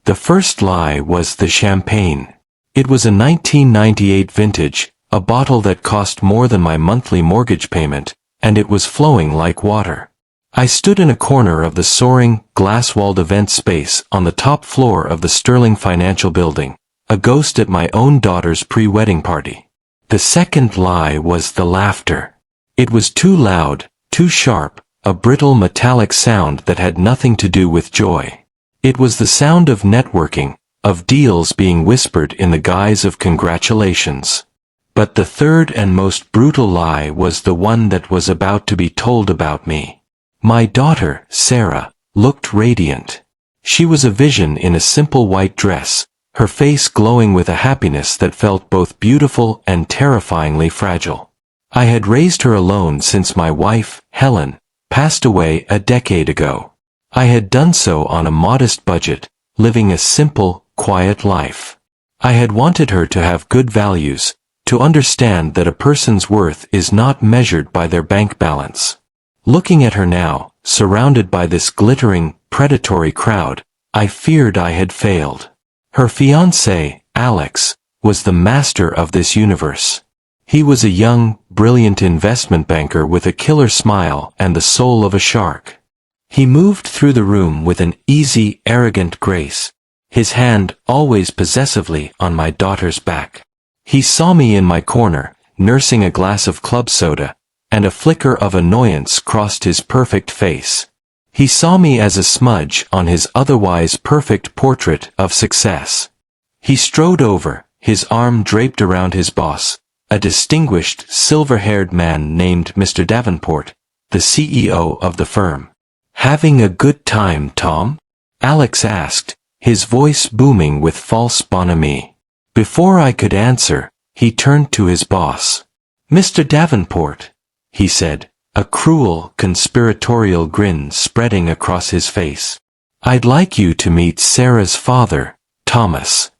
The first lie was the champagne. It was a 1998 vintage, a bottle that cost more than my monthly mortgage payment, and it was flowing like water. I stood in a corner of the soaring, glass-walled event space on the top floor of the Sterling Financial Building, a ghost at my own daughter's pre-wedding party. The second lie was the laughter. It was too loud, too sharp, a brittle metallic sound that had nothing to do with joy. It was the sound of networking, of deals being whispered in the guise of congratulations. But the third and most brutal lie was the one that was about to be told about me. My daughter, Sarah, looked radiant. She was a vision in a simple white dress, her face glowing with a happiness that felt both beautiful and terrifyingly fragile. I had raised her alone since my wife, Helen, passed away a decade ago. I had done so on a modest budget, living a simple, quiet life. I had wanted her to have good values, to understand that a person's worth is not measured by their bank balance. Looking at her now, surrounded by this glittering, predatory crowd, I feared I had failed. Her fiancé, Alex, was the master of this universe. He was a young, brilliant investment banker with a killer smile and the soul of a shark. He moved through the room with an easy, arrogant grace, his hand always possessively on my daughter's back. He saw me in my corner, nursing a glass of club soda, and a flicker of annoyance crossed his perfect face. He saw me as a smudge on his otherwise perfect portrait of success. He strode over, his arm draped around his boss, a distinguished, silver-haired man named Mr. Davenport, the CEO of the firm. "Having a good time, Tom?" Alex asked, his voice booming with false bonhomie. Before I could answer, he turned to his boss. "Mr. Davenport," he said, a cruel, conspiratorial grin spreading across his face. "I'd like you to meet Sarah's father, Thomas.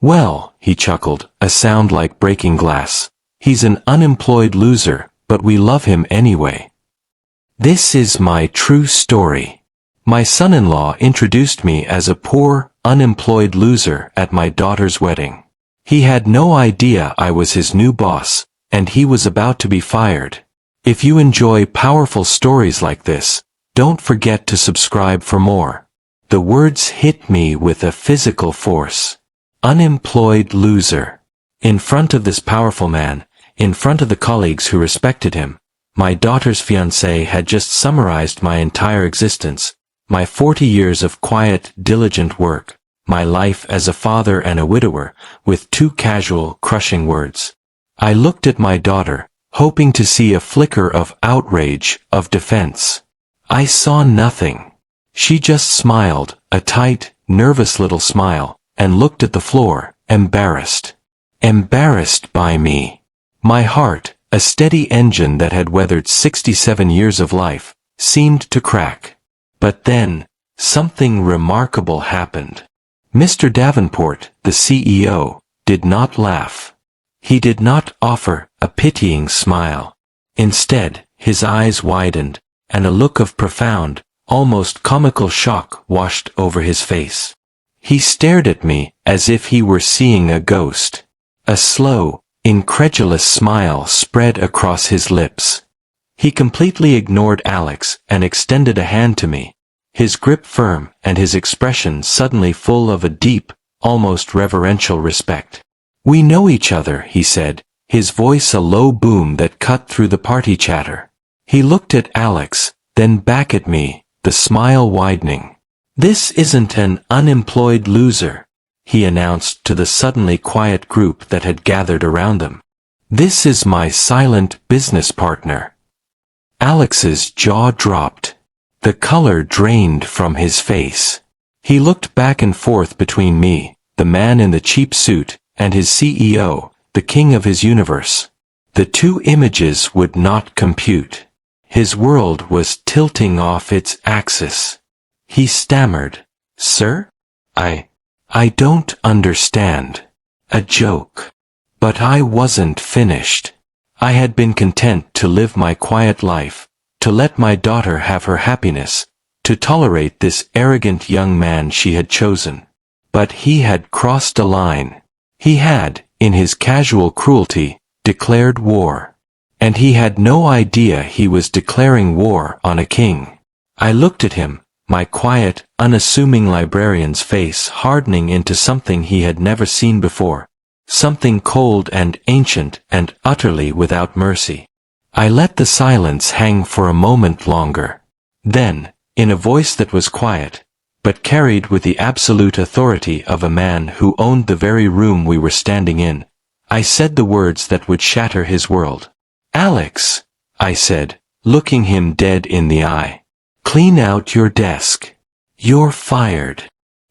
Well," he chuckled, a sound like breaking glass. "He's an unemployed loser, but we love him anyway." This is my true story. My son-in-law introduced me as a poor, unemployed loser at my daughter's wedding. He had no idea I was his new boss, and he was about to be fired. If you enjoy powerful stories like this, don't forget to subscribe for more. The words hit me with a physical force. Unemployed loser. In front of this powerful man, in front of the colleagues who respected him, my daughter's fiancé had just summarized my entire existence, my 40 years of quiet, diligent work, my life as a father and a widower, with two casual, crushing words. I looked at my daughter, hoping to see a flicker of outrage, of defense. I saw nothing. She just smiled, a tight, nervous little smile, and looked at the floor, embarrassed. Embarrassed by me. My heart, a steady engine that had weathered 67 years of life, seemed to crack. But then, something remarkable happened. Mr. Davenport, the CEO, did not laugh. He did not offer a pitying smile. Instead, his eyes widened, and a look of profound, almost comical shock washed over his face. He stared at me as if he were seeing a ghost. A slow, incredulous smile spread across his lips. He completely ignored Alex and extended a hand to me, his grip firm and his expression suddenly full of a deep, almost reverential respect. "We know each other," he said, his voice a low boom that cut through the party chatter. He looked at Alex, then back at me, the smile widening. "This isn't an unemployed loser," he announced to the suddenly quiet group that had gathered around them. "This is my silent business partner." Alex's jaw dropped. The color drained from his face. He looked back and forth between me, the man in the cheap suit, and his CEO, the king of his universe. The two images would not compute. His world was tilting off its axis. He stammered, "Sir? I don't understand." A joke. But I wasn't finished. I had been content to live my quiet life, to let my daughter have her happiness, to tolerate this arrogant young man she had chosen. But he had crossed a line. He had, in his casual cruelty, declared war. And he had no idea he was declaring war on a king. I looked at him, my quiet, unassuming librarian's face hardening into something he had never seen before. Something cold and ancient and utterly without mercy. I let the silence hang for a moment longer. Then, in a voice that was quiet, but carried with the absolute authority of a man who owned the very room we were standing in, I said the words that would shatter his world. "Alex," I said, looking him dead in the eye. "Clean out your desk. You're fired."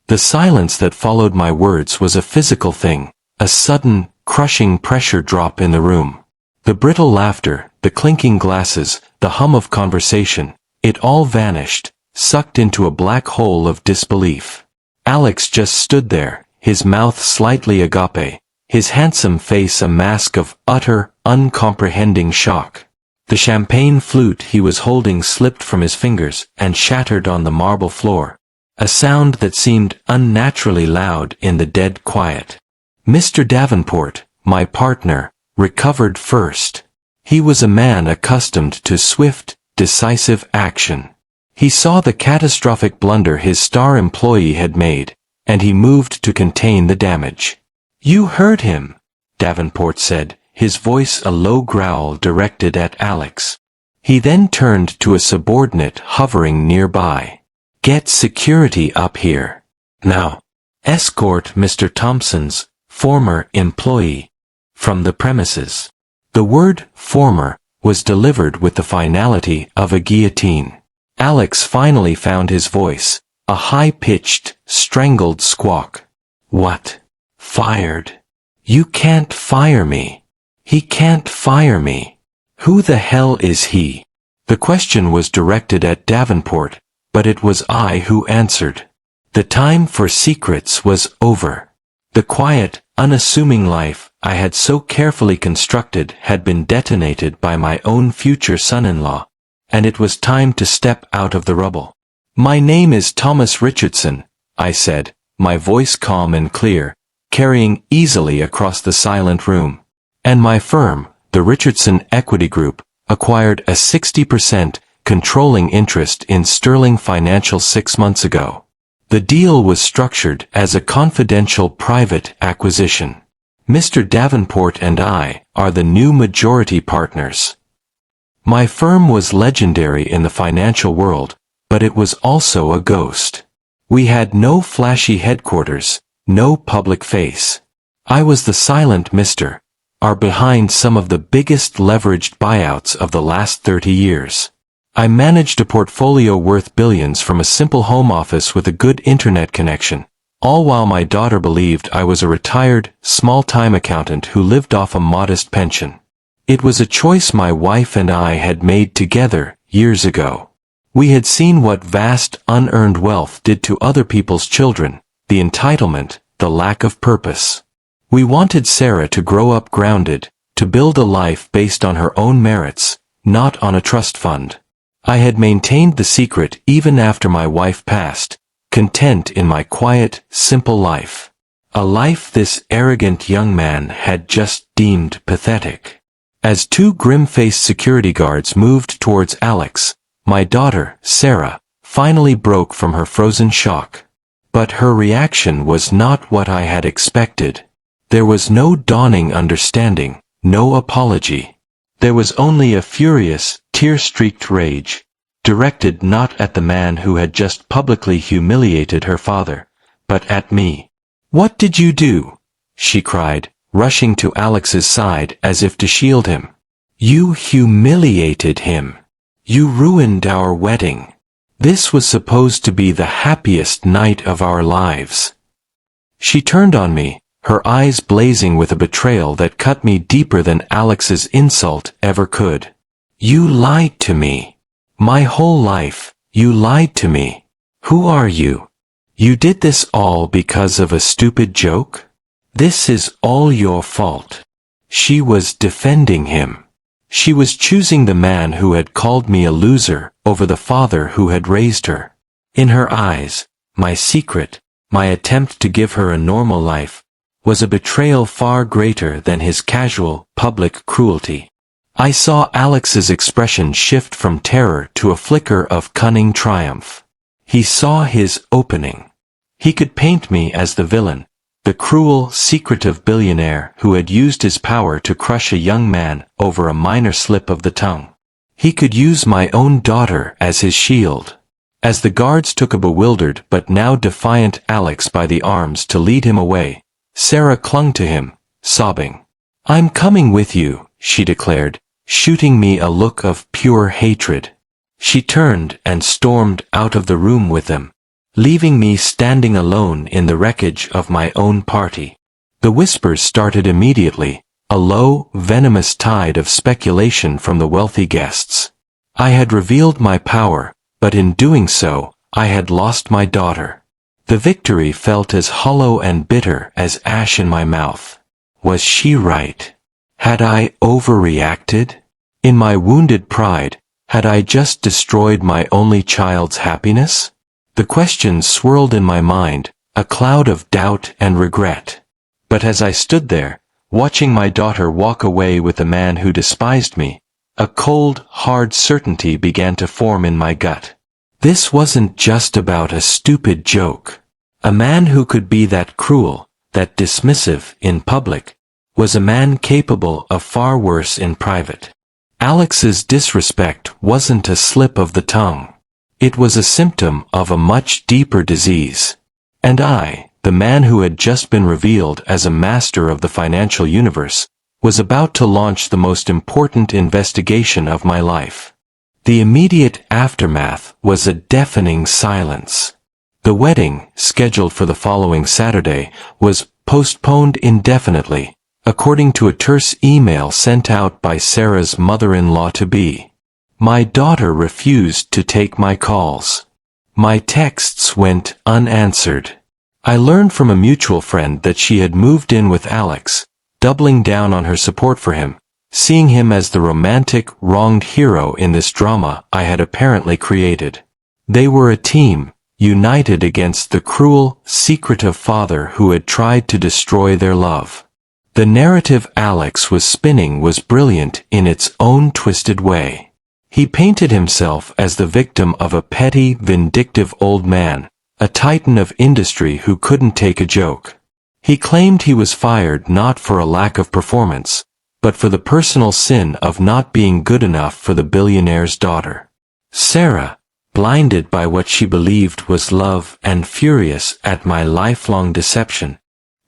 The silence that followed my words was a physical thing, a sudden, crushing pressure drop in the room. The brittle laughter, the clinking glasses, the hum of conversation, it all vanished, sucked into a black hole of disbelief. Alex just stood there, his mouth slightly agape, his handsome face a mask of utter, uncomprehending shock. The champagne flute he was holding slipped from his fingers and shattered on the marble floor, a sound that seemed unnaturally loud in the dead quiet. Mr. Davenport, my partner, recovered first. He was a man accustomed to swift, decisive action. He saw the catastrophic blunder his star employee had made, and he moved to contain the damage. "You heard him," Davenport said, his voice a low growl directed at Alex. He then turned to a subordinate hovering nearby. "Get security up here. Now. Escort Mr. Thompson's former employee from the premises." The word former was delivered with the finality of a guillotine. Alex finally found his voice, a high-pitched, strangled squawk. "What? Fired? You can't fire me. He can't fire me. Who the hell is he?" The question was directed at Davenport, but it was I who answered. The time for secrets was over. The quiet, unassuming life I had so carefully constructed had been detonated by my own future son-in-law, and it was time to step out of the rubble. "My name is Thomas Richardson," I said, my voice calm and clear, carrying easily across the silent room. "And my firm, the Richardson Equity Group, acquired a 60% controlling interest in Sterling Financial 6 months ago. The deal was structured as a confidential private acquisition. Mr. Davenport and I are the new majority partners." My firm was legendary in the financial world, but it was also a ghost. We had no flashy headquarters, no public face. I was the silent Mr. are behind some of the biggest leveraged buyouts of the last 30 years. I managed a portfolio worth billions from a simple home office with a good internet connection, all while my daughter believed I was a retired, small-time accountant who lived off a modest pension. It was a choice my wife and I had made together years ago. We had seen what vast, unearned wealth did to other people's children, the entitlement, the lack of purpose. We wanted Sarah to grow up grounded, to build a life based on her own merits, not on a trust fund. I had maintained the secret even after my wife passed, content in my quiet, simple life. A life this arrogant young man had just deemed pathetic. As two grim-faced security guards moved towards Alex, my daughter, Sarah, finally broke from her frozen shock. But her reaction was not what I had expected. There was no dawning understanding, no apology. There was only a furious, tear-streaked rage, directed not at the man who had just publicly humiliated her father, but at me. "What did you do?" she cried, rushing to Alex's side as if to shield him. "You humiliated him. You ruined our wedding. This was supposed to be the happiest night of our lives." She turned on me, her eyes blazing with a betrayal that cut me deeper than Alex's insult ever could. "You lied to me. My whole life, you lied to me. Who are you? You did this all because of a stupid joke? This is all your fault." She was defending him. She was choosing the man who had called me a loser over the father who had raised her. In her eyes, my secret, my attempt to give her a normal life, was a betrayal far greater than his casual, public cruelty. I saw Alex's expression shift from terror to a flicker of cunning triumph. He saw his opening. He could paint me as the villain, the cruel, secretive billionaire who had used his power to crush a young man over a minor slip of the tongue. He could use my own daughter as his shield. As the guards took a bewildered but now defiant Alex by the arms to lead him away, Sarah clung to him, sobbing. "I'm coming with you," she declared, shooting me a look of pure hatred. She turned and stormed out of the room with them, leaving me standing alone in the wreckage of my own party. The whispers started immediately, a low, venomous tide of speculation from the wealthy guests. I had revealed my power, but in doing so, I had lost my daughter. The victory felt as hollow and bitter as ash in my mouth. Was she right? Had I overreacted? In my wounded pride, had I just destroyed my only child's happiness? The questions swirled in my mind, a cloud of doubt and regret. But as I stood there, watching my daughter walk away with a man who despised me, a cold, hard certainty began to form in my gut. This wasn't just about a stupid joke. A man who could be that cruel, that dismissive in public, was a man capable of far worse in private. Alex's disrespect wasn't a slip of the tongue. It was a symptom of a much deeper disease. And I, the man who had just been revealed as a master of the financial universe, was about to launch the most important investigation of my life. The immediate aftermath was a deafening silence. The wedding, scheduled for the following Saturday, was postponed indefinitely, according to a terse email sent out by Sarah's mother-in-law-to-be. My daughter refused to take my calls. My texts went unanswered. I learned from a mutual friend that she had moved in with Alex, doubling down on her support for him, seeing him as the romantic, wronged hero in this drama I had apparently created. They were a team, united against the cruel, secretive father who had tried to destroy their love. The narrative Alex was spinning was brilliant in its own twisted way. He painted himself as the victim of a petty, vindictive old man, a titan of industry who couldn't take a joke. He claimed he was fired not for a lack of performance, but for the personal sin of not being good enough for the billionaire's daughter. Sarah, blinded by what she believed was love and furious at my lifelong deception,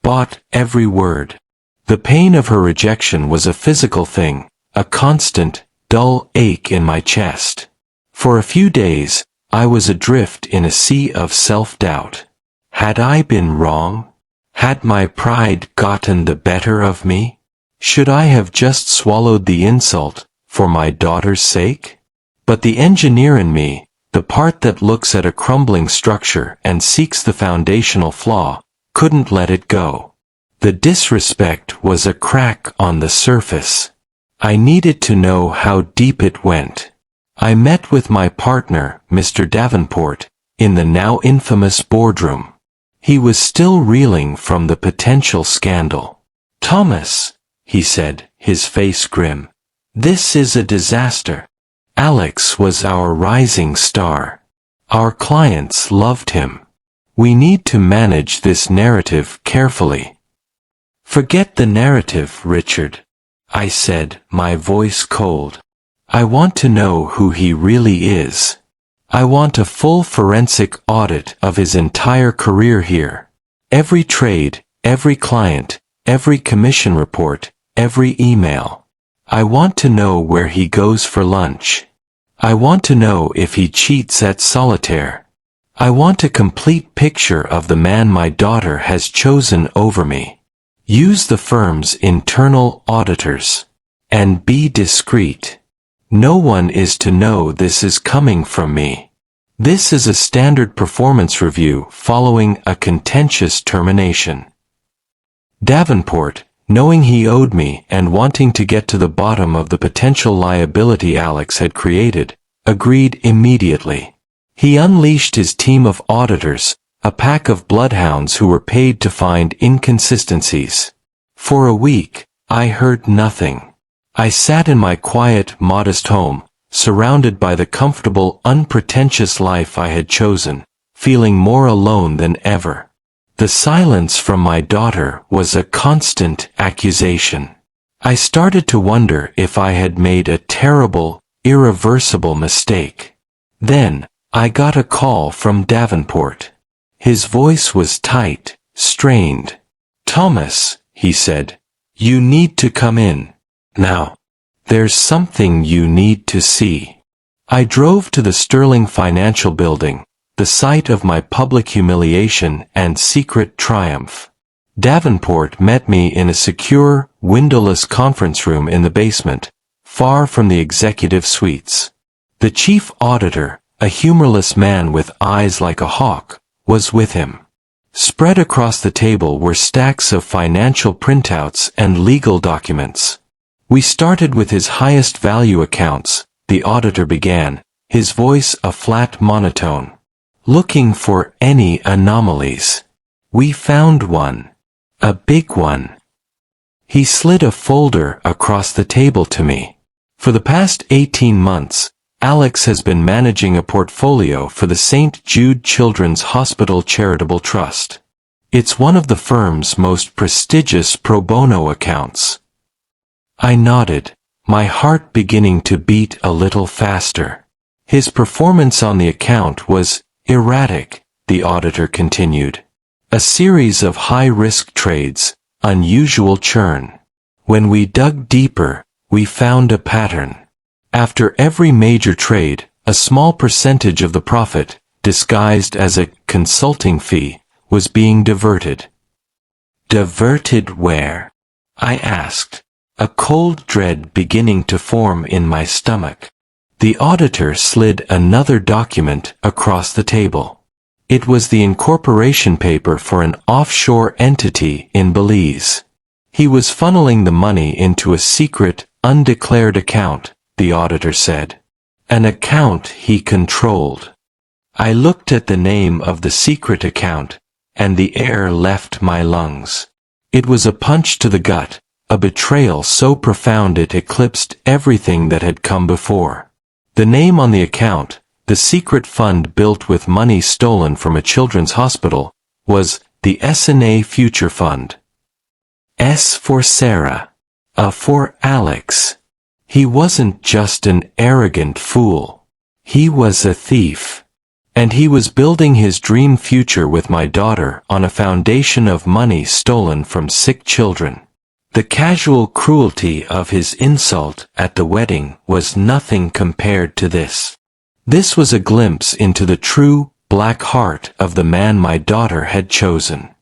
bought every word. The pain of her rejection was a physical thing, a constant, dull ache in my chest. For a few days, I was adrift in a sea of self-doubt. Had I been wrong? Had my pride gotten the better of me? Should I have just swallowed the insult, for my daughter's sake? But the engineer in me, the part that looks at a crumbling structure and seeks the foundational flaw, couldn't let it go. The disrespect was a crack on the surface. I needed to know how deep it went. I met with my partner, Mr. Davenport, in the now infamous boardroom. He was still reeling from the potential scandal. "Thomas," he said, his face grim, "this is a disaster. Alex was our rising star. Our clients loved him. We need to manage this narrative carefully." "Forget the narrative, Richard," I said, my voice cold. "I want to know who he really is. I want a full forensic audit of his entire career here. Every trade, every client, every commission report, every email. I want to know where he goes for lunch. I want to know if he cheats at solitaire. I want a complete picture of the man my daughter has chosen over me. Use the firm's internal auditors. And be discreet. No one is to know this is coming from me. This is a standard performance review following a contentious termination." Davenport, knowing he owed me and wanting to get to the bottom of the potential liability Alex had created, agreed immediately. He unleashed his team of auditors, a pack of bloodhounds who were paid to find inconsistencies. For a week, I heard nothing. I sat in my quiet, modest home, surrounded by the comfortable, unpretentious life I had chosen, feeling more alone than ever. The silence from my daughter was a constant accusation. I started to wonder if I had made a terrible, irreversible mistake. Then, I got a call from Davenport. His voice was tight, strained. "Thomas," he said, "you need to come in. Now. There's something you need to see." I drove to the Sterling Financial Building, the site of my public humiliation and secret triumph. Davenport met me in a secure, windowless conference room in the basement, far from the executive suites. The chief auditor, a humorless man with eyes like a hawk, was with him. Spread across the table were stacks of financial printouts and legal documents. We started with his highest value accounts, the auditor began, his voice a flat monotone. "Looking for any anomalies. We found one. A big one." He slid a folder across the table to me. "For the past 18 months, Alex has been managing a portfolio for the St. Jude Children's Hospital Charitable Trust. It's one of the firm's most prestigious pro bono accounts." I nodded, my heart beginning to beat a little faster. "His performance on the account was erratic," the auditor continued. "A series of high-risk trades, unusual churn. When we dug deeper, we found a pattern. After every major trade, a small percentage of the profit, disguised as a consulting fee, was being diverted." "Diverted where?" I asked, a cold dread beginning to form in my stomach. The auditor slid another document across the table. It was the incorporation paper for an offshore entity in Belize. He was funneling the money into a secret, undeclared account, the auditor said. An account he controlled. I looked at the name of the secret account, and the air left my lungs. It was a punch to the gut, a betrayal so profound it eclipsed everything that had come before. The name on the account, the secret fund built with money stolen from a children's hospital, was the S&A Future Fund. S for Sarah. A for Alex. He wasn't just an arrogant fool. He was a thief. And he was building his dream future with my daughter on a foundation of money stolen from sick children. The casual cruelty of his insult at the wedding was nothing compared to this. This was a glimpse into the true, black heart of the man my daughter had chosen.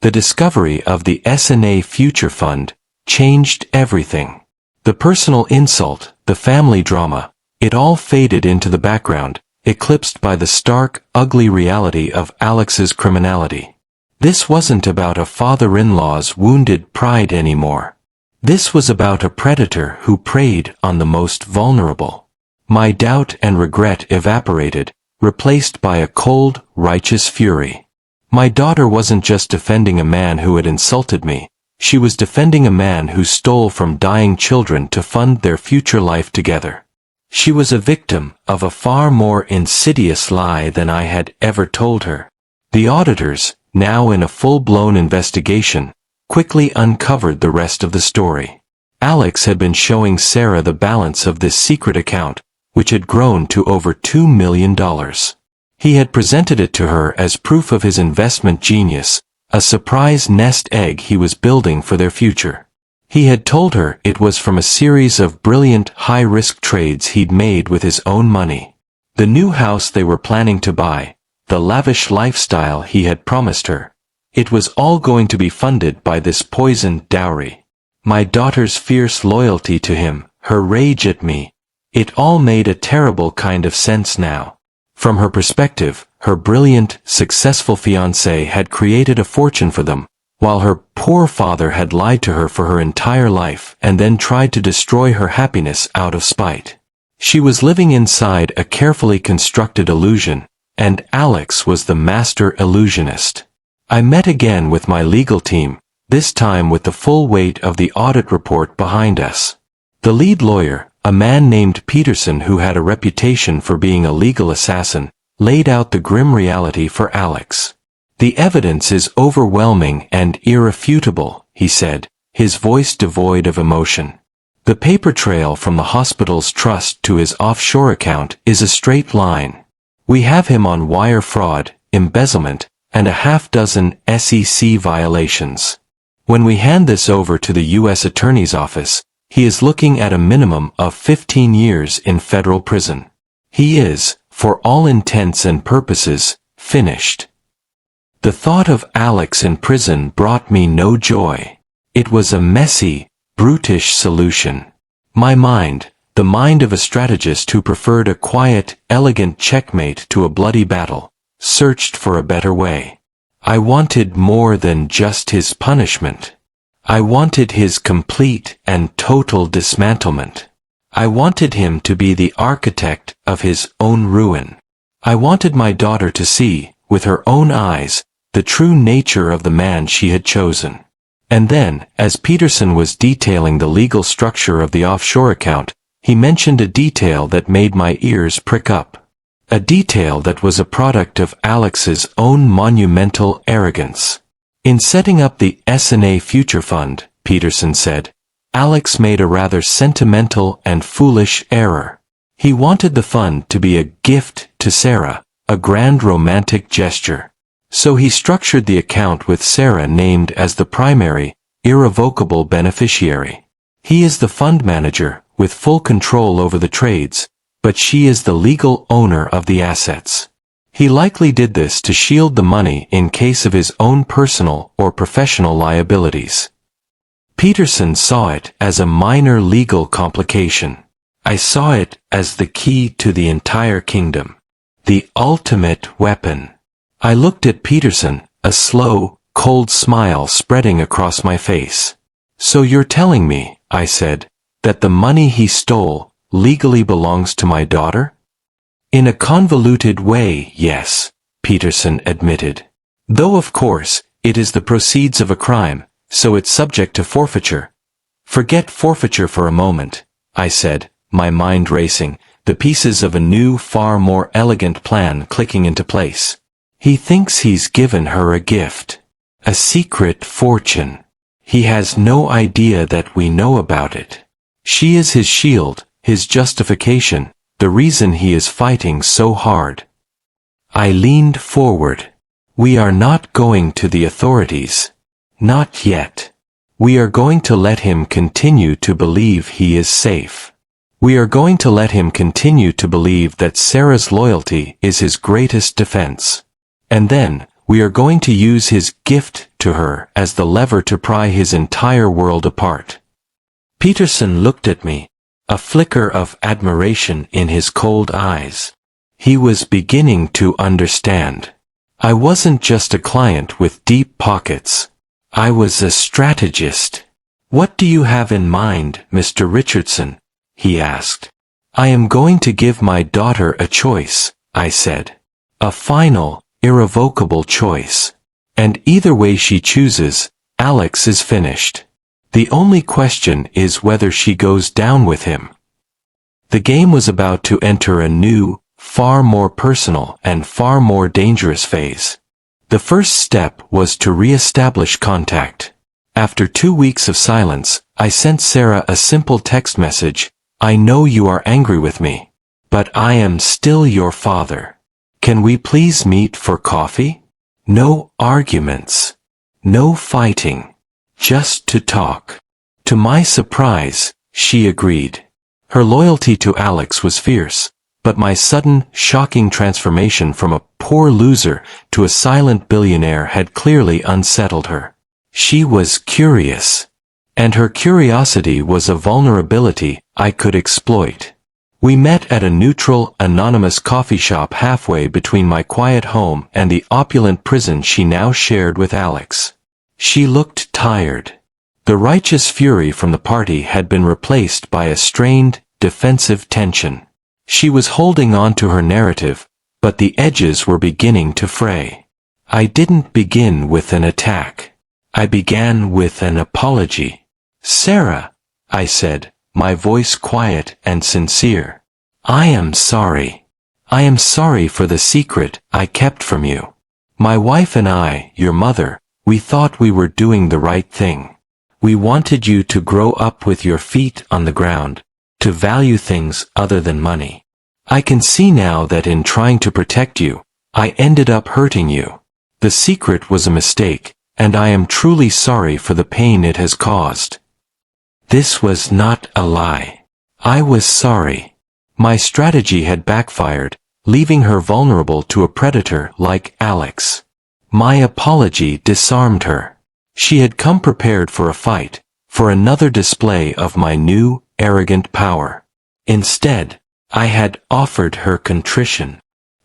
The discovery of the S&A Future Fund changed everything. The personal insult, the family drama, it all faded into the background, eclipsed by the stark, ugly reality of Alex's criminality. This wasn't about a father-in-law's wounded pride anymore. This was about a predator who preyed on the most vulnerable. My doubt and regret evaporated, replaced by a cold, righteous fury. My daughter wasn't just defending a man who had insulted me. She was defending a man who stole from dying children to fund their future life together. She was a victim of a far more insidious lie than I had ever told her. The auditors, now in a full-blown investigation, quickly uncovered the rest of the story. Alex had been showing Sarah the balance of this secret account, which had grown to over $2 million. He had presented it to her as proof of his investment genius, a surprise nest egg he was building for their future. He had told her it was from a series of brilliant, high-risk trades he'd made with his own money. The new house they were planning to buy, the lavish lifestyle he had promised her. It was all going to be funded by this poisoned dowry. My daughter's fierce loyalty to him, her rage at me, it all made a terrible kind of sense now. From her perspective, her brilliant, successful fiancé had created a fortune for them, while her poor father had lied to her for her entire life and then tried to destroy her happiness out of spite. She was living inside a carefully constructed illusion, and Alex was the master illusionist. I met again with my legal team, this time with the full weight of the audit report behind us. The lead lawyer, a man named Peterson who had a reputation for being a legal assassin, laid out the grim reality for Alex. "The evidence is overwhelming and irrefutable," he said, his voice devoid of emotion. "The paper trail from the hospital's trust to his offshore account is a straight line. We have him on wire fraud, embezzlement, and a half-dozen SEC violations. When we hand this over to the U.S. Attorney's Office, he is looking at a minimum of 15 years in federal prison. He is, for all intents and purposes, finished." The thought of Alex in prison brought me no joy. It was a messy, brutish solution. My mind, the mind of a strategist who preferred a quiet, elegant checkmate to a bloody battle, searched for a better way. I wanted more than just his punishment. I wanted his complete and total dismantlement. I wanted him to be the architect of his own ruin. I wanted my daughter to see, with her own eyes, the true nature of the man she had chosen. And then, as Peterson was detailing the legal structure of the offshore account, he mentioned a detail that made my ears prick up. A detail that was a product of Alex's own monumental arrogance. In setting up the S&A Future Fund, Peterson said, Alex made a rather sentimental and foolish error. He wanted the fund to be a gift to Sarah, a grand romantic gesture. So he structured the account with Sarah named as the primary, irrevocable beneficiary. He is the fund manager, with full control over the trades, but she is the legal owner of the assets. He likely did this to shield the money in case of his own personal or professional liabilities. Peterson saw it as a minor legal complication. I saw it as the key to the entire kingdom. The ultimate weapon. I looked at Peterson, a slow, cold smile spreading across my face. "So you're telling me," I said, "that the money he stole legally belongs to my daughter?" "In a convoluted way, yes," Peterson admitted. "Though of course, it is the proceeds of a crime, so it's subject to forfeiture." "Forget forfeiture for a moment," I said, my mind racing, the pieces of a new, far more elegant plan clicking into place. "He thinks he's given her a gift. A secret fortune. He has no idea that we know about it. She is his shield, his justification, the reason he is fighting so hard." I leaned forward. "We are not going to the authorities. Not yet. We are going to let him continue to believe he is safe. We are going to let him continue to believe that Sarah's loyalty is his greatest defense. And then, we are going to use his gift to her as the lever to pry his entire world apart." Peterson looked at me, a flicker of admiration in his cold eyes. He was beginning to understand. I wasn't just a client with deep pockets. I was a strategist. "What do you have in mind, Mr. Richardson?" he asked. "I am going to give my daughter a choice," I said. "A final, irrevocable choice. And either way she chooses, Alex is finished. The only question is whether she goes down with him." The game was about to enter a new, far more personal and far more dangerous phase. The first step was to re-establish contact. After 2 weeks of silence, I sent Sarah a simple text message. "I know you are angry with me, but I am still your father. Can we please meet for coffee? No arguments. No fighting. Just to talk." To my surprise, she agreed. Her loyalty to Alex was fierce, but my sudden, shocking transformation from a poor loser to a silent billionaire had clearly unsettled her. She was curious. And her curiosity was a vulnerability I could exploit. We met at a neutral, anonymous coffee shop halfway between my quiet home and the opulent prison she now shared with Alex. She looked tired. The righteous fury from the party had been replaced by a strained, defensive tension. She was holding on to her narrative, but the edges were beginning to fray. I didn't begin with an attack. I began with an apology. "Sarah," I said, my voice quiet and sincere. "I am sorry. I am sorry for the secret I kept from you. My wife and I, your mother, we thought we were doing the right thing. We wanted you to grow up with your feet on the ground, to value things other than money. I can see now that in trying to protect you, I ended up hurting you. The secret was a mistake, and I am truly sorry for the pain it has caused." This was not a lie. I was sorry. My strategy had backfired, leaving her vulnerable to a predator like Alex. My apology disarmed her. She had come prepared for a fight, for another display of my new, arrogant power. Instead, I had offered her contrition.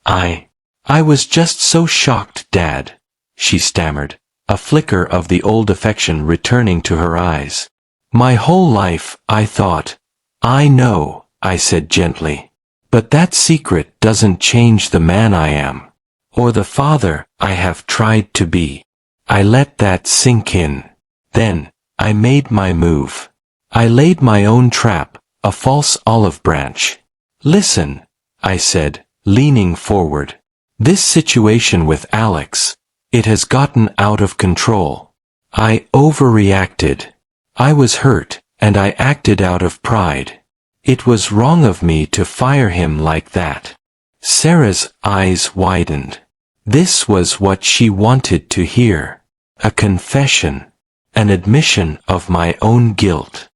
I was just so shocked, Dad," she stammered, a flicker of the old affection returning to her eyes. "My whole life, I thought." "I know," I said gently. "But that secret doesn't change the man I am, or the father I have tried to be." I let that sink in. Then, I made my move. I laid my own trap, a false olive branch. "Listen," I said, leaning forward. "This situation with Alex, it has gotten out of control. I overreacted. I was hurt, and I acted out of pride. It was wrong of me to fire him like that." Sarah's eyes widened. This was what she wanted to hear. A confession. An admission of my own guilt.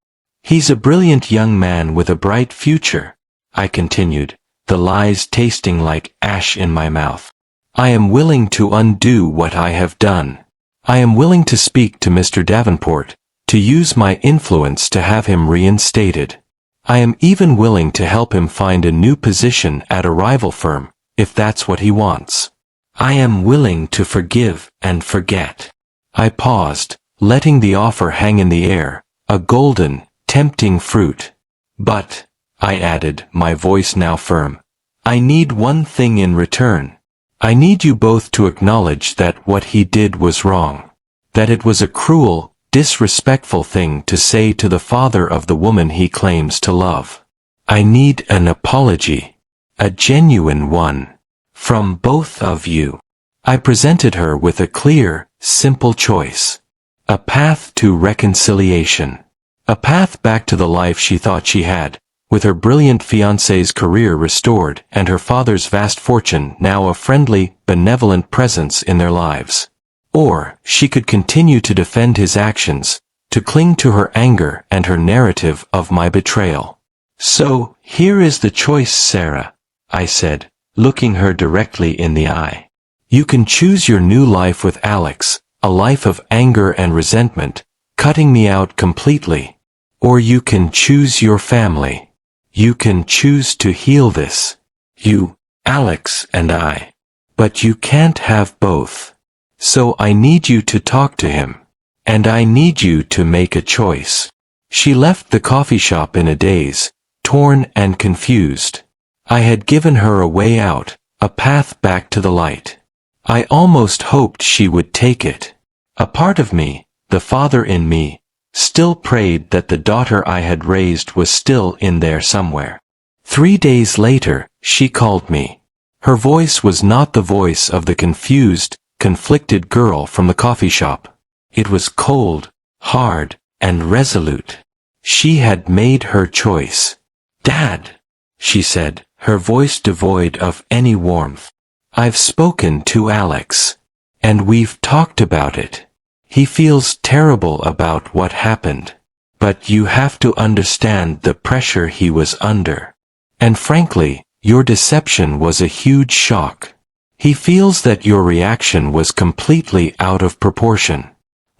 "He's a brilliant young man with a bright future," I continued, the lies tasting like ash in my mouth. "I am willing to undo what I have done. I am willing to speak to Mr. Davenport, to use my influence to have him reinstated. I am even willing to help him find a new position at a rival firm, if that's what he wants. I am willing to forgive and forget." I paused, letting the offer hang in the air, a golden, tempting fruit. "But," I added, my voice now firm, "I need one thing in return. I need you both to acknowledge that what he did was wrong. That it was a cruel, disrespectful thing to say to the father of the woman he claims to love. I need an apology. A genuine one. From both of you." I presented her with a clear, simple choice. A path to reconciliation. A path back to the life she thought she had, with her brilliant fiancé's career restored and her father's vast fortune now a friendly, benevolent presence in their lives. Or, she could continue to defend his actions, to cling to her anger and her narrative of my betrayal. "So, here is the choice, Sarah," I said, looking her directly in the eye. "You can choose your new life with Alex, a life of anger and resentment, cutting me out completely. Or you can choose your family. You can choose to heal this. You, Alex and I. But you can't have both. So I need you to talk to him. And I need you to make a choice." She left the coffee shop in a daze, torn and confused. I had given her a way out, a path back to the light. I almost hoped she would take it. A part of me, the father in me, still prayed that the daughter I had raised was still in there somewhere. 3 days later, she called me. Her voice was not the voice of the confused, conflicted girl from the coffee shop. It was cold, hard, and resolute. She had made her choice. "Dad," she said, her voice devoid of any warmth. "I've spoken to Alex. And we've talked about it. He feels terrible about what happened. But you have to understand the pressure he was under. And frankly, your deception was a huge shock. He feels that your reaction was completely out of proportion.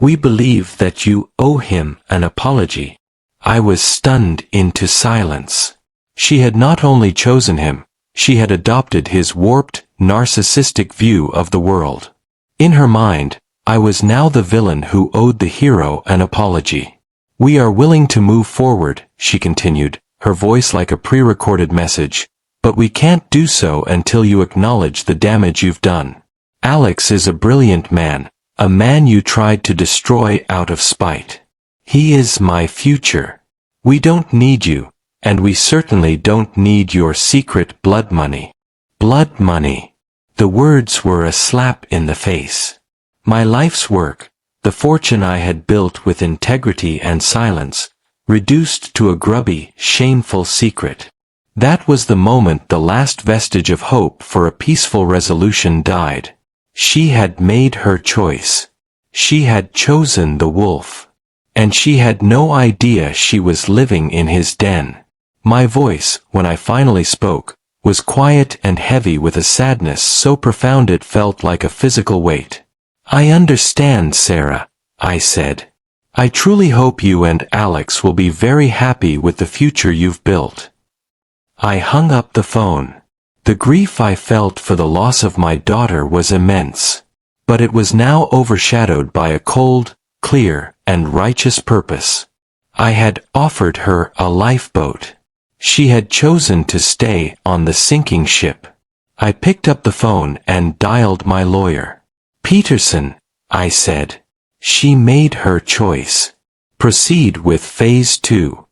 We believe that you owe him an apology." I was stunned into silence. She had not only chosen him, she had adopted his warped, narcissistic view of the world. In her mind, I was now the villain who owed the hero an apology. "We are willing to move forward," she continued, her voice like a pre-recorded message, But we can't do so until you acknowledge the damage you've done. Alex is a brilliant man, a man you tried to destroy out of spite. He is my future. We don't need you, and we certainly don't need your secret blood money. Blood money. The words were a slap in the face. My life's work, the fortune I had built with integrity and silence, reduced to a grubby, shameful secret. That was the moment the last vestige of hope for a peaceful resolution died. She had made her choice. She had chosen the wolf. And she had no idea she was living in his den. My voice, when I finally spoke, was quiet and heavy with a sadness so profound it felt like a physical weight. I understand, Sarah, I said. I truly hope you and Alex will be very happy with the future you've built. I hung up the phone. The grief I felt for the loss of my daughter was immense. But it was now overshadowed by a cold, clear, and righteous purpose. I had offered her a lifeboat. She had chosen to stay on the sinking ship. I picked up the phone and dialed my lawyer. Peterson, I said. She made her choice. Proceed with Phase 2.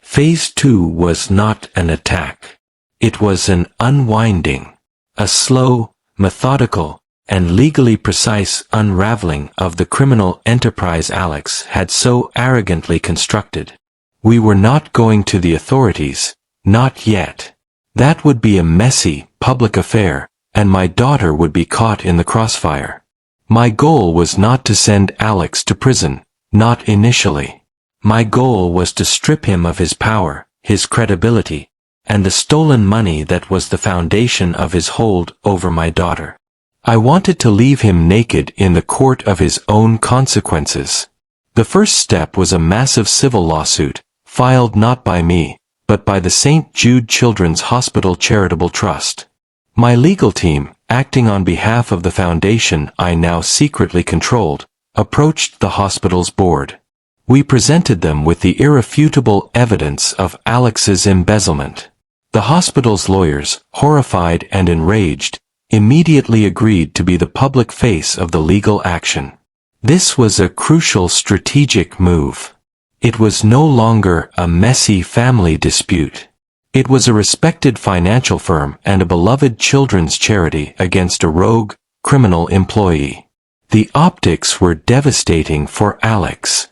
Phase 2 was not an attack. It was an unwinding, a slow, methodical, and legally precise unraveling of the criminal enterprise Alex had so arrogantly constructed. We were not going to the authorities, not yet. That would be a messy, public affair, and my daughter would be caught in the crossfire. My goal was not to send Alex to prison, not initially. My goal was to strip him of his power, his credibility, and the stolen money that was the foundation of his hold over my daughter. I wanted to leave him naked in the court of his own consequences. The first step was a massive civil lawsuit, filed not by me, but by the St. Jude Children's Hospital Charitable Trust. My legal team, acting on behalf of the foundation I now secretly controlled, approached the hospital's board. We presented them with the irrefutable evidence of Alex's embezzlement. The hospital's lawyers, horrified and enraged, immediately agreed to be the public face of the legal action. This was a crucial strategic move. It was no longer a messy family dispute. It was a respected financial firm and a beloved children's charity against a rogue, criminal employee. The optics were devastating for Alex.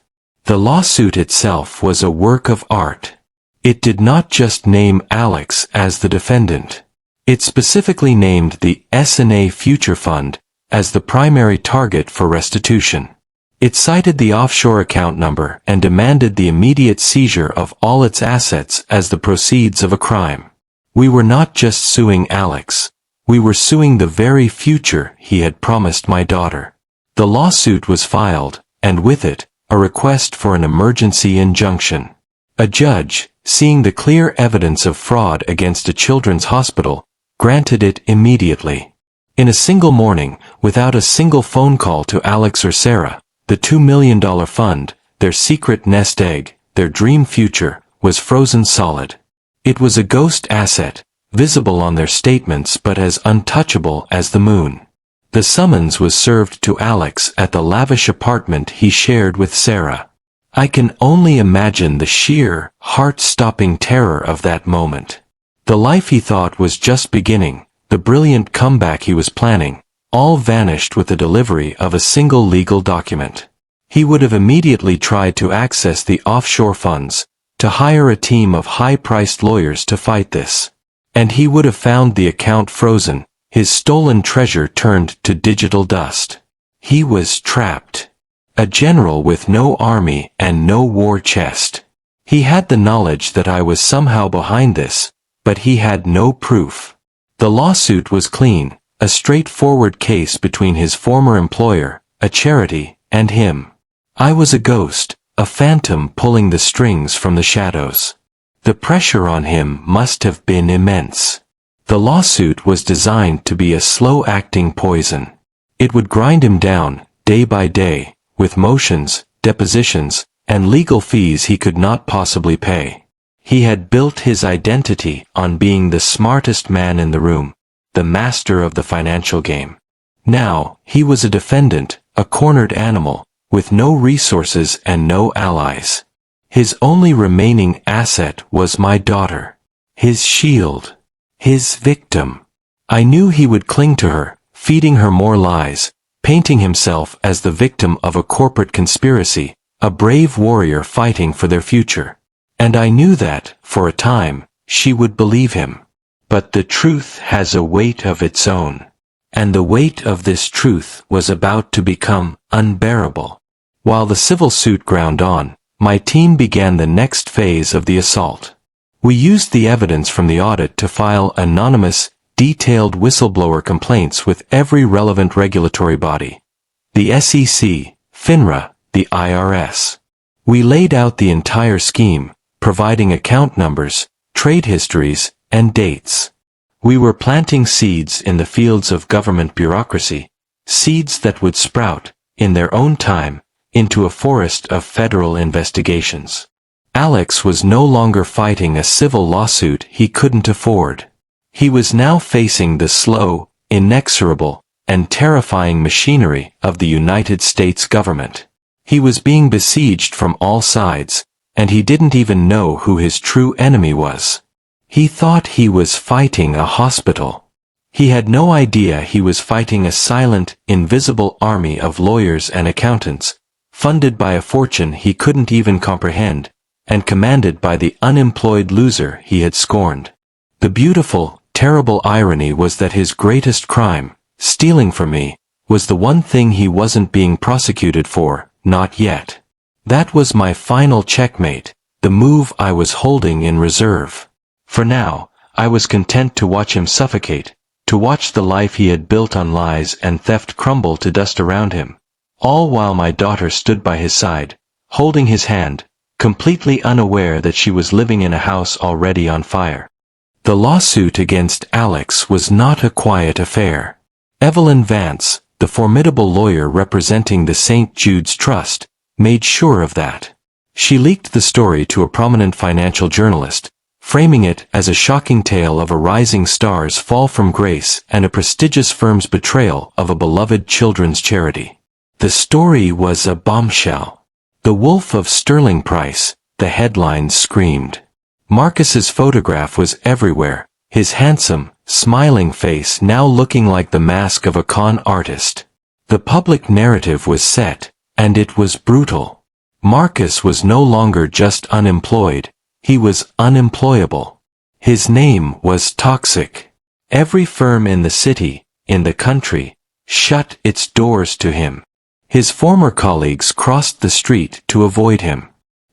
The lawsuit itself was a work of art. It did not just name Alex as the defendant. It specifically named the S&A Future Fund as the primary target for restitution. It cited the offshore account number and demanded the immediate seizure of all its assets as the proceeds of a crime. We were not just suing Alex. We were suing the very future he had promised my daughter. The lawsuit was filed, and with it, a request for an emergency injunction. A judge, seeing the clear evidence of fraud against a children's hospital, granted it immediately. In a single morning, without a single phone call to Alex or Sarah, the $2 million fund, their secret nest egg, their dream future, was frozen solid. It was a ghost asset, visible on their statements but as untouchable as the moon. The summons was served to Alex at the lavish apartment he shared with Sarah. I can only imagine the sheer, heart-stopping terror of that moment. The life he thought was just beginning, the brilliant comeback he was planning, all vanished with the delivery of a single legal document. He would have immediately tried to access the offshore funds, to hire a team of high-priced lawyers to fight this. And he would have found the account frozen, his stolen treasure turned to digital dust. He was trapped. A general with no army and no war chest. He had the knowledge that I was somehow behind this, but he had no proof. The lawsuit was clean, a straightforward case between his former employer, a charity, and him. I was a ghost, a phantom pulling the strings from the shadows. The pressure on him must have been immense. The lawsuit was designed to be a slow-acting poison. It would grind him down, day by day, with motions, depositions, and legal fees he could not possibly pay. He had built his identity on being the smartest man in the room, the master of the financial game. Now, he was a defendant, a cornered animal, with no resources and no allies. His only remaining asset was my daughter. His shield. His victim. I knew he would cling to her, feeding her more lies, painting himself as the victim of a corporate conspiracy, a brave warrior fighting for their future. And I knew that, for a time, she would believe him. But the truth has a weight of its own. And the weight of this truth was about to become unbearable. While the civil suit ground on, my team began the next phase of the assault. We used the evidence from the audit to file anonymous, detailed whistleblower complaints with every relevant regulatory body. The SEC, FINRA, the IRS. We laid out the entire scheme, providing account numbers, trade histories, and dates. We were planting seeds in the fields of government bureaucracy, seeds that would sprout, in their own time, into a forest of federal investigations. Alex was no longer fighting a civil lawsuit he couldn't afford. He was now facing the slow, inexorable, and terrifying machinery of the United States government. He was being besieged from all sides, and he didn't even know who his true enemy was. He thought he was fighting a hospital. He had no idea he was fighting a silent, invisible army of lawyers and accountants, funded by a fortune he couldn't even comprehend, and commanded by the unemployed loser he had scorned. The beautiful, terrible irony was that his greatest crime, stealing from me, was the one thing he wasn't being prosecuted for, not yet. That was my final checkmate, the move I was holding in reserve. For now, I was content to watch him suffocate, to watch the life he had built on lies and theft crumble to dust around him, all while my daughter stood by his side, holding his hand, completely unaware that she was living in a house already on fire. The lawsuit against Alex was not a quiet affair. Evelyn Vance, the formidable lawyer representing the St. Jude's Trust, made sure of that. She leaked the story to a prominent financial journalist, framing it as a shocking tale of a rising star's fall from grace and a prestigious firm's betrayal of a beloved children's charity. The story was a bombshell. The Wolf of Sterling Price, the headlines screamed. Marcus's photograph was everywhere, his handsome, smiling face now looking like the mask of a con artist. The public narrative was set, and it was brutal. Marcus was no longer just unemployed, he was unemployable. His name was toxic. Every firm in the city, in the country, shut its doors to him. His former colleagues crossed the street to avoid him.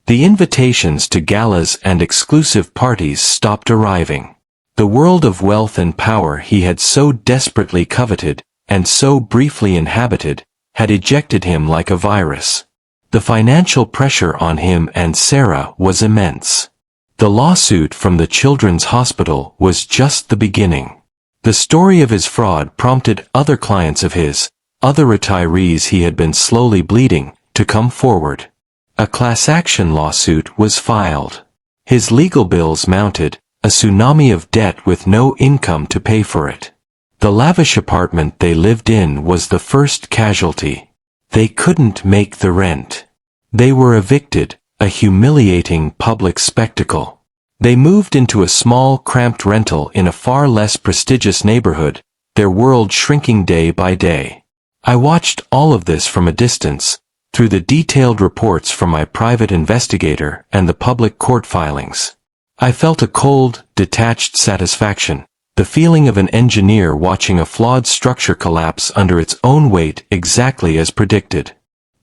The invitations to galas and exclusive parties stopped arriving. The world of wealth and power he had so desperately coveted, and so briefly inhabited, had ejected him like a virus. The financial pressure on him and Sarah was immense. The lawsuit from the Children's Hospital was just the beginning. The story of his fraud prompted other clients of his, other retirees he had been slowly bleeding, to come forward. A class action lawsuit was filed. His legal bills mounted, a tsunami of debt with no income to pay for it. The lavish apartment they lived in was the first casualty. They couldn't make the rent. They were evicted, a humiliating public spectacle. They moved into a small, cramped rental in a far less prestigious neighborhood, their world shrinking day by day. I watched all of this from a distance, through the detailed reports from my private investigator and the public court filings. I felt a cold, detached satisfaction, the feeling of an engineer watching a flawed structure collapse under its own weight exactly as predicted.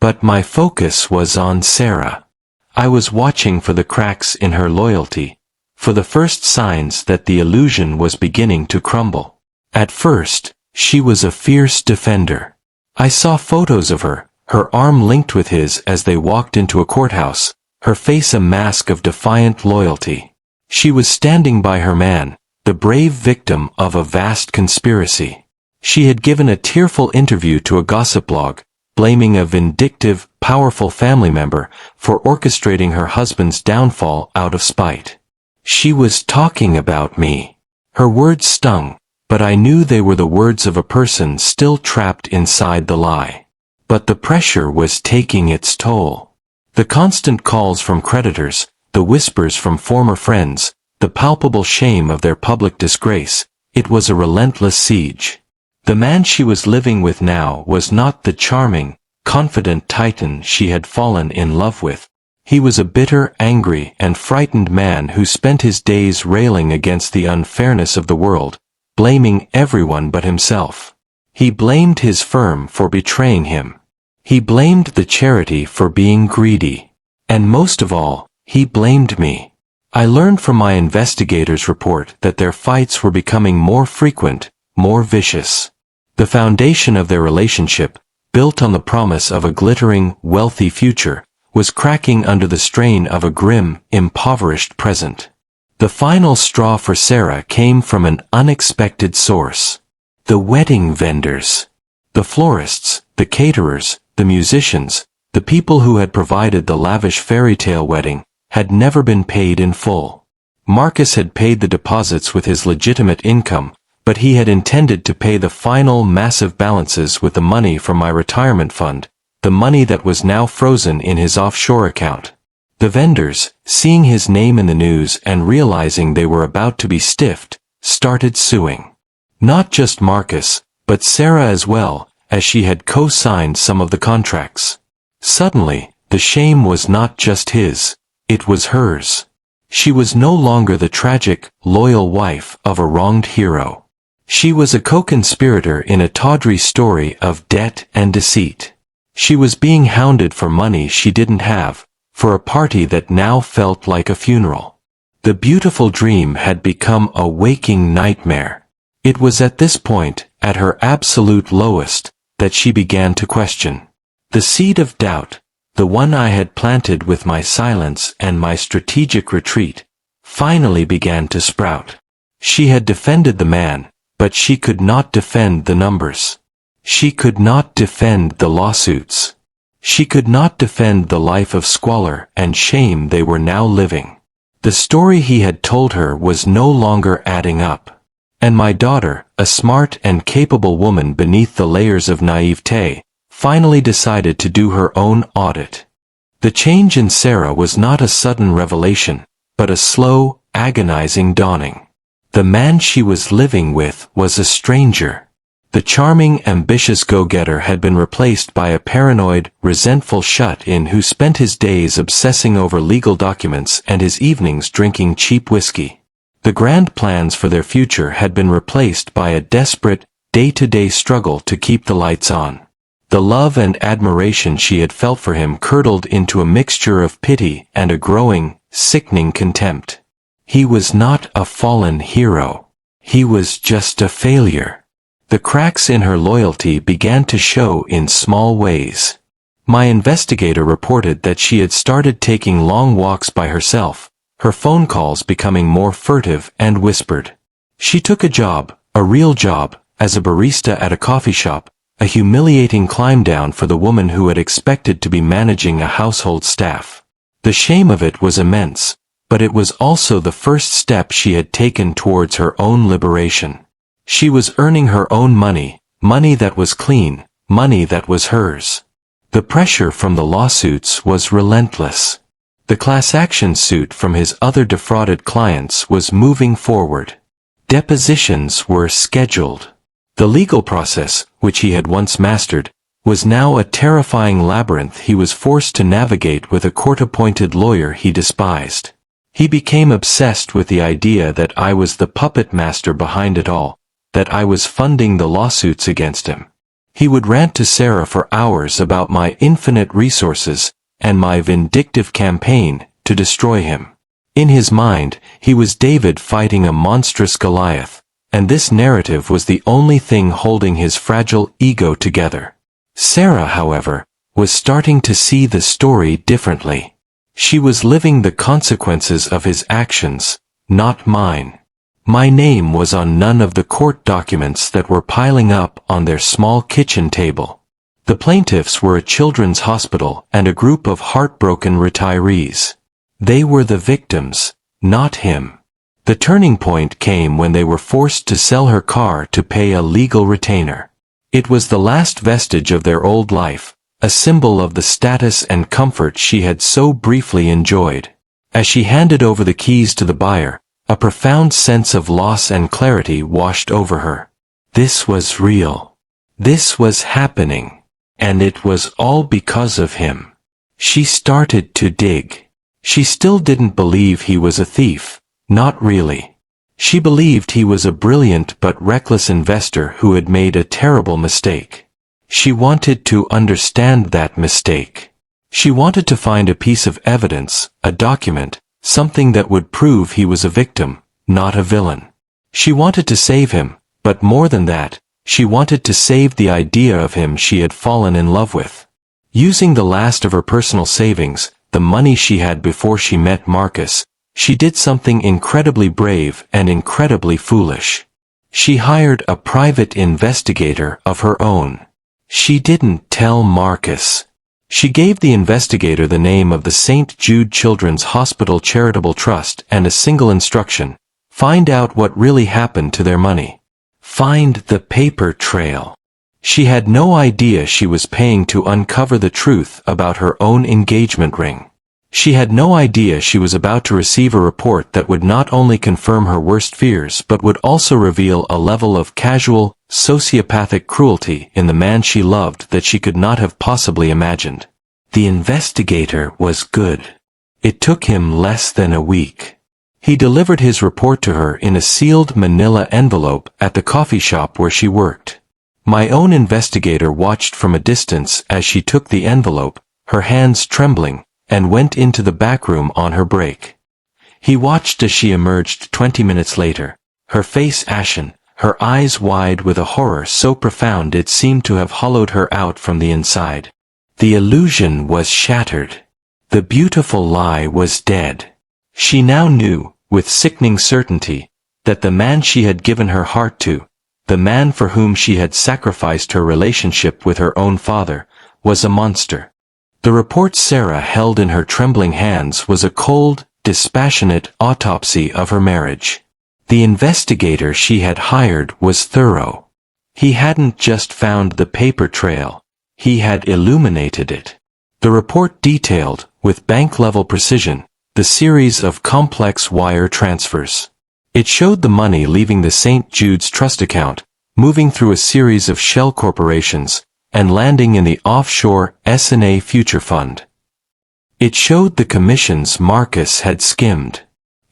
But my focus was on Sarah. I was watching for the cracks in her loyalty, for the first signs that the illusion was beginning to crumble. At first, she was a fierce defender. I saw photos of her, her arm linked with his as they walked into a courthouse, her face a mask of defiant loyalty. She was standing by her man, the brave victim of a vast conspiracy. She had given a tearful interview to a gossip blog, blaming a vindictive, powerful family member for orchestrating her husband's downfall out of spite. She was talking about me. Her words stung, but I knew they were the words of a person still trapped inside the lie. But the pressure was taking its toll. The constant calls from creditors, the whispers from former friends, the palpable shame of their public disgrace, it was a relentless siege. The man she was living with now was not the charming, confident titan she had fallen in love with. He was a bitter, angry, and frightened man who spent his days railing against the unfairness of the world, blaming everyone but himself. He blamed his firm for betraying him. He blamed the charity for being greedy. And most of all, he blamed me. I learned from my investigator's report that their fights were becoming more frequent, more vicious. The foundation of their relationship, built on the promise of a glittering, wealthy future, was cracking under the strain of a grim, impoverished present. The final straw for Sarah came from an unexpected source. The wedding vendors. The florists, the caterers, the musicians, the people who had provided the lavish fairy tale wedding, had never been paid in full. Marcus had paid the deposits with his legitimate income, but he had intended to pay the final massive balances with the money from my retirement fund, the money that was now frozen in his offshore account. The vendors, seeing his name in the news and realizing they were about to be stiffed, started suing. Not just Marcus, but Sarah as well, as she had co-signed some of the contracts. Suddenly, the shame was not just his, it was hers. She was no longer the tragic, loyal wife of a wronged hero. She was a co-conspirator in a tawdry story of debt and deceit. She was being hounded for money she didn't have, for a party that now felt like a funeral. The beautiful dream had become a waking nightmare. It was at this point, at her absolute lowest, that she began to question. The seed of doubt, the one I had planted with my silence and my strategic retreat, finally began to sprout. She had defended the man, but she could not defend the numbers. She could not defend the lawsuits. She could not defend the life of squalor and shame they were now living. The story he had told her was no longer adding up. And my daughter, a smart and capable woman beneath the layers of naivete, finally decided to do her own audit. The change in Sarah was not a sudden revelation, but a slow, agonizing dawning. The man she was living with was a stranger. The charming, ambitious go-getter had been replaced by a paranoid, resentful shut-in who spent his days obsessing over legal documents and his evenings drinking cheap whiskey. The grand plans for their future had been replaced by a desperate, day-to-day struggle to keep the lights on. The love and admiration she had felt for him curdled into a mixture of pity and a growing, sickening contempt. He was not a fallen hero. He was just a failure. The cracks in her loyalty began to show in small ways. My investigator reported that she had started taking long walks by herself, her phone calls becoming more furtive and whispered. She took a job, a real job, as a barista at a coffee shop, a humiliating climb down for the woman who had expected to be managing a household staff. The shame of it was immense, but it was also the first step she had taken towards her own liberation. She was earning her own money, money that was clean, money that was hers. The pressure from the lawsuits was relentless. The class action suit from his other defrauded clients was moving forward. Depositions were scheduled. The legal process, which he had once mastered, was now a terrifying labyrinth he was forced to navigate with a court-appointed lawyer he despised. He became obsessed with the idea that I was the puppet master behind it all, that I was funding the lawsuits against him. He would rant to Sarah for hours about my infinite resources and my vindictive campaign to destroy him. In his mind, he was David fighting a monstrous Goliath, and this narrative was the only thing holding his fragile ego together. Sarah, however, was starting to see the story differently. She was living the consequences of his actions, not mine. My name was on none of the court documents that were piling up on their small kitchen table. The plaintiffs were a children's hospital and a group of heartbroken retirees. They were the victims, not him. The turning point came when they were forced to sell her car to pay a legal retainer. It was the last vestige of their old life, a symbol of the status and comfort she had so briefly enjoyed. As she handed over the keys to the buyer, a profound sense of loss and clarity washed over her. This was real. This was happening. And it was all because of him. She started to dig. She still didn't believe he was a thief. Not really. She believed he was a brilliant but reckless investor who had made a terrible mistake. She wanted to understand that mistake. She wanted to find a piece of evidence, a document, something that would prove he was a victim, not a villain. She wanted to save him, but more than that, she wanted to save the idea of him she had fallen in love with. Using the last of her personal savings, the money she had before she met Marcus, she did something incredibly brave and incredibly foolish. She hired a private investigator of her own. She didn't tell Marcus. She gave the investigator the name of the St. Jude Children's Hospital Charitable Trust and a single instruction: find out what really happened to their money. Find the paper trail. She had no idea she was paying to uncover the truth about her own engagement ring. She had no idea she was about to receive a report that would not only confirm her worst fears but would also reveal a level of casual, sociopathic cruelty in the man she loved that she could not have possibly imagined. The investigator was good. It took him less than a week. He delivered his report to her in a sealed manila envelope at the coffee shop where she worked. My own investigator watched from a distance as she took the envelope, her hands trembling, and went into the back room on her break. He watched as she emerged 20 minutes later, her face ashen, her eyes wide with a horror so profound it seemed to have hollowed her out from the inside. The illusion was shattered. The beautiful lie was dead. She now knew, with sickening certainty, that the man she had given her heart to, the man for whom she had sacrificed her relationship with her own father, was a monster. The report Sarah held in her trembling hands was a cold, dispassionate autopsy of her marriage. The investigator she had hired was thorough. He hadn't just found the paper trail, he had illuminated it. The report detailed, with bank-level precision, the series of complex wire transfers. It showed the money leaving the St. Jude's trust account, moving through a series of shell corporations, and landing in the offshore S&A Future Fund. It showed the commissions Marcus had skimmed,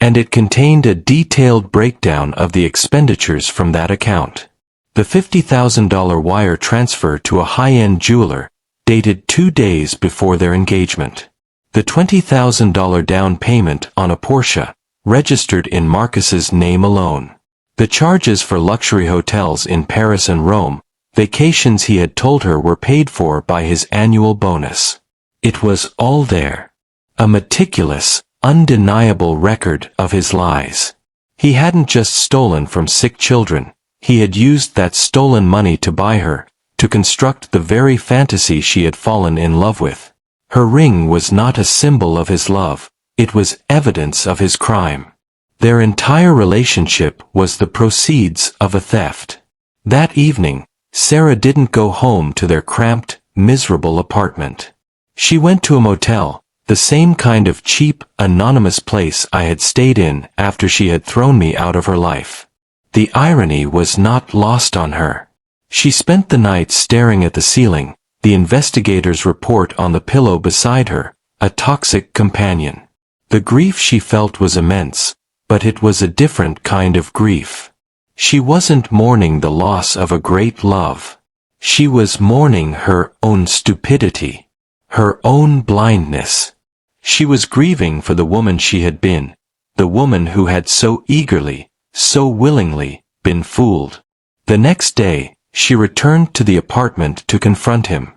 and it contained a detailed breakdown of the expenditures from that account. The $50,000 wire transfer to a high-end jeweler, dated 2 days before their engagement. The $20,000 down payment on a Porsche, registered in Marcus's name alone. The charges for luxury hotels in Paris and Rome, vacations he had told her were paid for by his annual bonus. It was all there. A meticulous, undeniable record of his lies. He hadn't just stolen from sick children, he had used that stolen money to buy her, to construct the very fantasy she had fallen in love with. Her ring was not a symbol of his love, it was evidence of his crime. Their entire relationship was the proceeds of a theft. That evening, Sarah didn't go home to their cramped, miserable apartment. She went to a motel, the same kind of cheap, anonymous place I had stayed in after she had thrown me out of her life. The irony was not lost on her. She spent the night staring at the ceiling, the investigator's report on the pillow beside her, a toxic companion. The grief she felt was immense, but it was a different kind of grief. She wasn't mourning the loss of a great love. She was mourning her own stupidity, her own blindness. She was grieving for the woman she had been, the woman who had so eagerly, so willingly, been fooled. The next day, she returned to the apartment to confront him.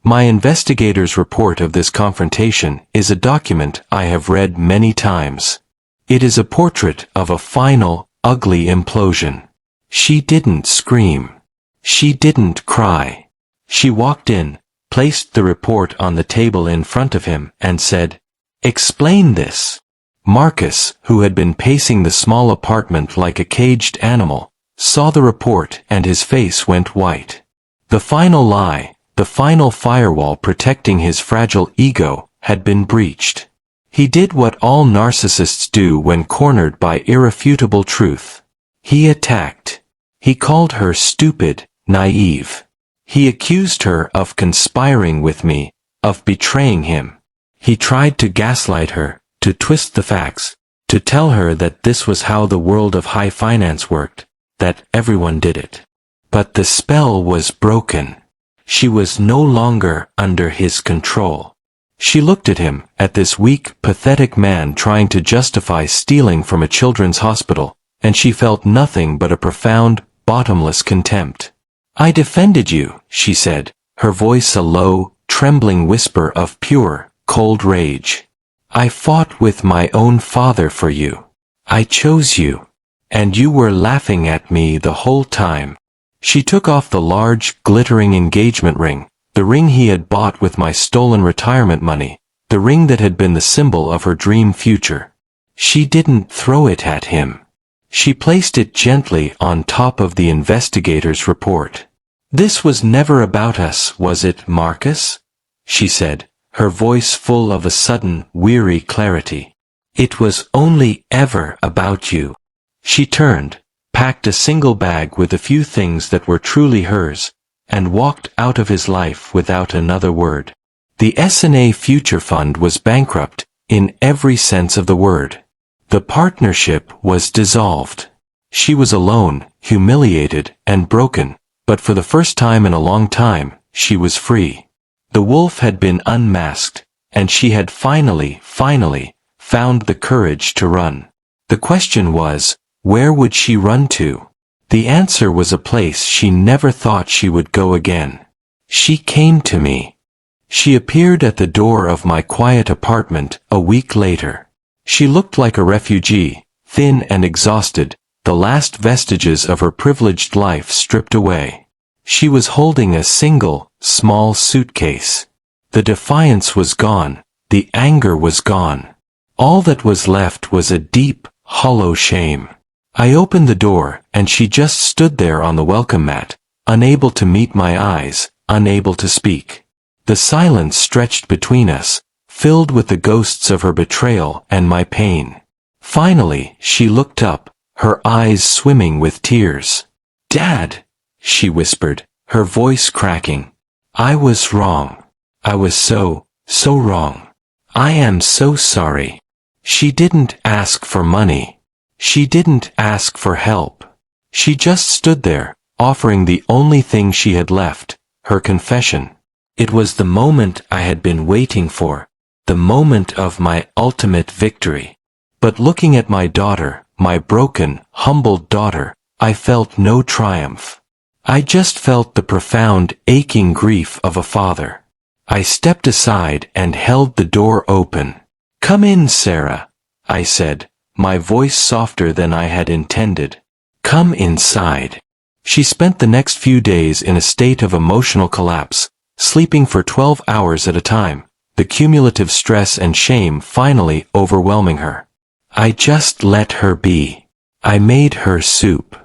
My investigator's report of this confrontation is a document I have read many times. It is a portrait of a final, ugly implosion. She didn't scream. She didn't cry. She walked in, placed the report on the table in front of him, and said, "Explain this." Marcus, who had been pacing the small apartment like a caged animal, saw the report and his face went white. The final lie, the final firewall protecting his fragile ego, had been breached. He did what all narcissists do when cornered by irrefutable truth. He attacked. He called her stupid, naive. He accused her of conspiring with me, of betraying him. He tried to gaslight her, to twist the facts, to tell her that this was how the world of high finance worked, that everyone did it. But the spell was broken. She was no longer under his control. She looked at him, at this weak, pathetic man trying to justify stealing from a children's hospital, and she felt nothing but a profound, bottomless contempt. "I defended you," she said, her voice a low, trembling whisper of pure, cold rage. "I fought with my own father for you. I chose you. And you were laughing at me the whole time." She took off the large, glittering engagement ring, the ring he had bought with my stolen retirement money, the ring that had been the symbol of her dream future. She didn't throw it at him. She placed it gently on top of the investigator's report. "This was never about us, was it, Marcus?" she said, her voice full of a sudden, weary clarity. "It was only ever about you." She turned, packed a single bag with a few things that were truly hers, and walked out of his life without another word. The S&A Future Fund was bankrupt, in every sense of the word. The partnership was dissolved. She was alone, humiliated, and broken, but for the first time in a long time, she was free. The wolf had been unmasked, and she had finally found the courage to run. The question was, where would she run to? The answer was a place she never thought she would go again. She came to me. She appeared at the door of my quiet apartment a week later. She looked like a refugee, thin and exhausted, the last vestiges of her privileged life stripped away. She was holding a single, small suitcase. The defiance was gone, the anger was gone. All that was left was a deep, hollow shame. I opened the door, and she just stood there on the welcome mat, unable to meet my eyes, unable to speak. The silence stretched between us, filled with the ghosts of her betrayal and my pain. Finally, she looked up, her eyes swimming with tears. "Dad," she whispered, her voice cracking. "I was wrong. I was so wrong. I am so sorry." She didn't ask for money. She didn't ask for help. She just stood there, offering the only thing she had left, her confession. It was the moment I had been waiting for, the moment of my ultimate victory. But looking at my daughter, my broken, humbled daughter, I felt no triumph. I just felt the profound, aching grief of a father. I stepped aside and held the door open. "Come in, Sarah," I said, my voice softer than I had intended. "Come inside." She spent the next few days in a state of emotional collapse, sleeping for 12 hours at a time, the cumulative stress and shame finally overwhelming her. I just let her be. I made her soup.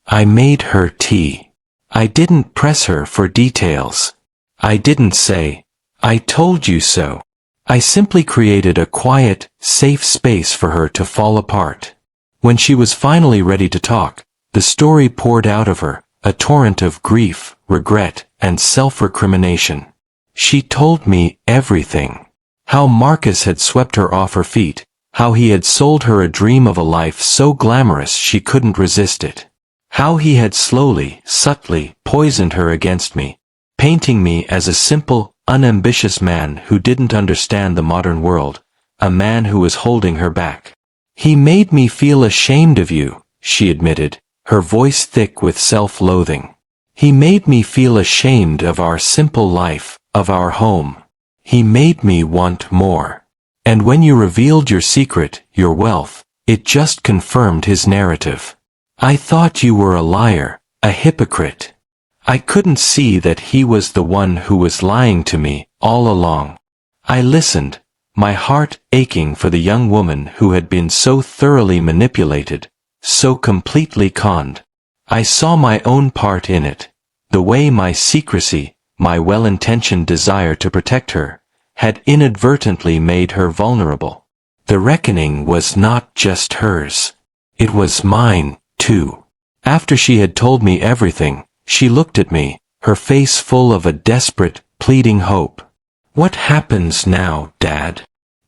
I made her tea. I didn't press her for details. I didn't say, "I told you so." I simply created a quiet, safe space for her to fall apart. When she was finally ready to talk, the story poured out of her, a torrent of grief, regret, and self-recrimination. She told me everything. How Marcus had swept her off her feet, how he had sold her a dream of a life so glamorous she couldn't resist it. How he had slowly, subtly, poisoned her against me, painting me as a simple, unambitious man who didn't understand the modern world, a man who was holding her back. "He made me feel ashamed of you," she admitted, her voice thick with self-loathing. "He made me feel ashamed of our simple life, of our home. He made me want more. And when you revealed your secret, your wealth, it just confirmed his narrative. I thought you were a liar, a hypocrite. I couldn't see that he was the one who was lying to me all along. I listened, my heart aching for the young woman who had been so thoroughly manipulated, so completely conned. I saw my own part in it, the way my secrecy, my well-intentioned desire to protect her, had inadvertently made her vulnerable. The reckoning was not just hers. It was mine, too. After she had told me everything, she looked at me, her face full of a desperate, pleading hope. What happens now, Dad?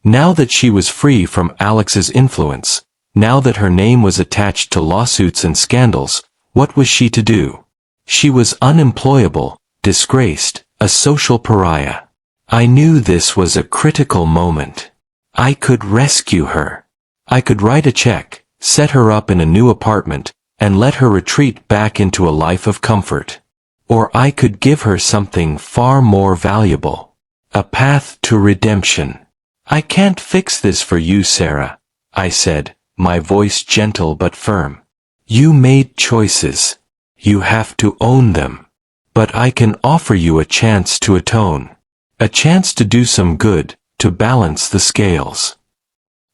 Now that she was free from Alex's influence, now that her name was attached to lawsuits and scandals, what was she to do? She was unemployable, disgraced, a social pariah. I knew this was a critical moment. I could rescue her. I could write a check, set her up in a new apartment, and let her retreat back into a life of comfort. Or I could give her something far more valuable. A path to redemption. I can't fix this for you, Sarah, I said, my voice gentle but firm. You made choices. You have to own them. But I can offer you a chance to atone. A chance to do some good, to balance the scales.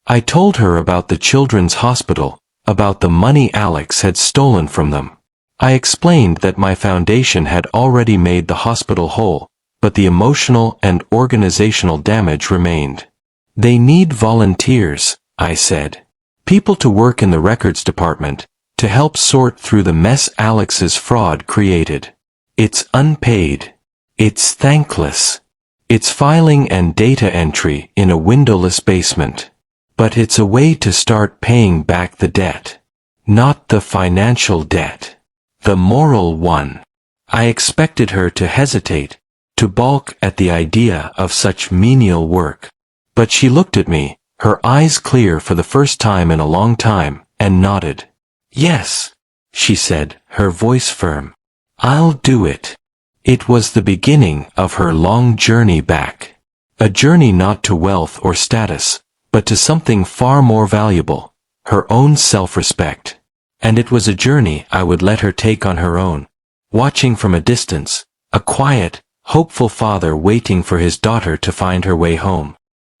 I told her about the children's hospital, about the money Alex had stolen from them. I explained that my foundation had already made the hospital whole, but the emotional and organizational damage remained. They need volunteers, I said. People to work in the records department, to help sort through the mess Alex's fraud created. It's unpaid. It's thankless. It's filing and data entry in a windowless basement. But it's a way to start paying back the debt. Not the financial debt. The moral one. I expected her to hesitate, to balk at the idea of such menial work. But she looked at me, her eyes clear for the first time in a long time, and nodded. Yes, she said, her voice firm. I'll do it. It was the beginning of her long journey back. A journey not to wealth or status, but to something far more valuable, her own self-respect. And it was a journey I would let her take on her own, watching from a distance, a quiet, hopeful father waiting for his daughter to find her way home.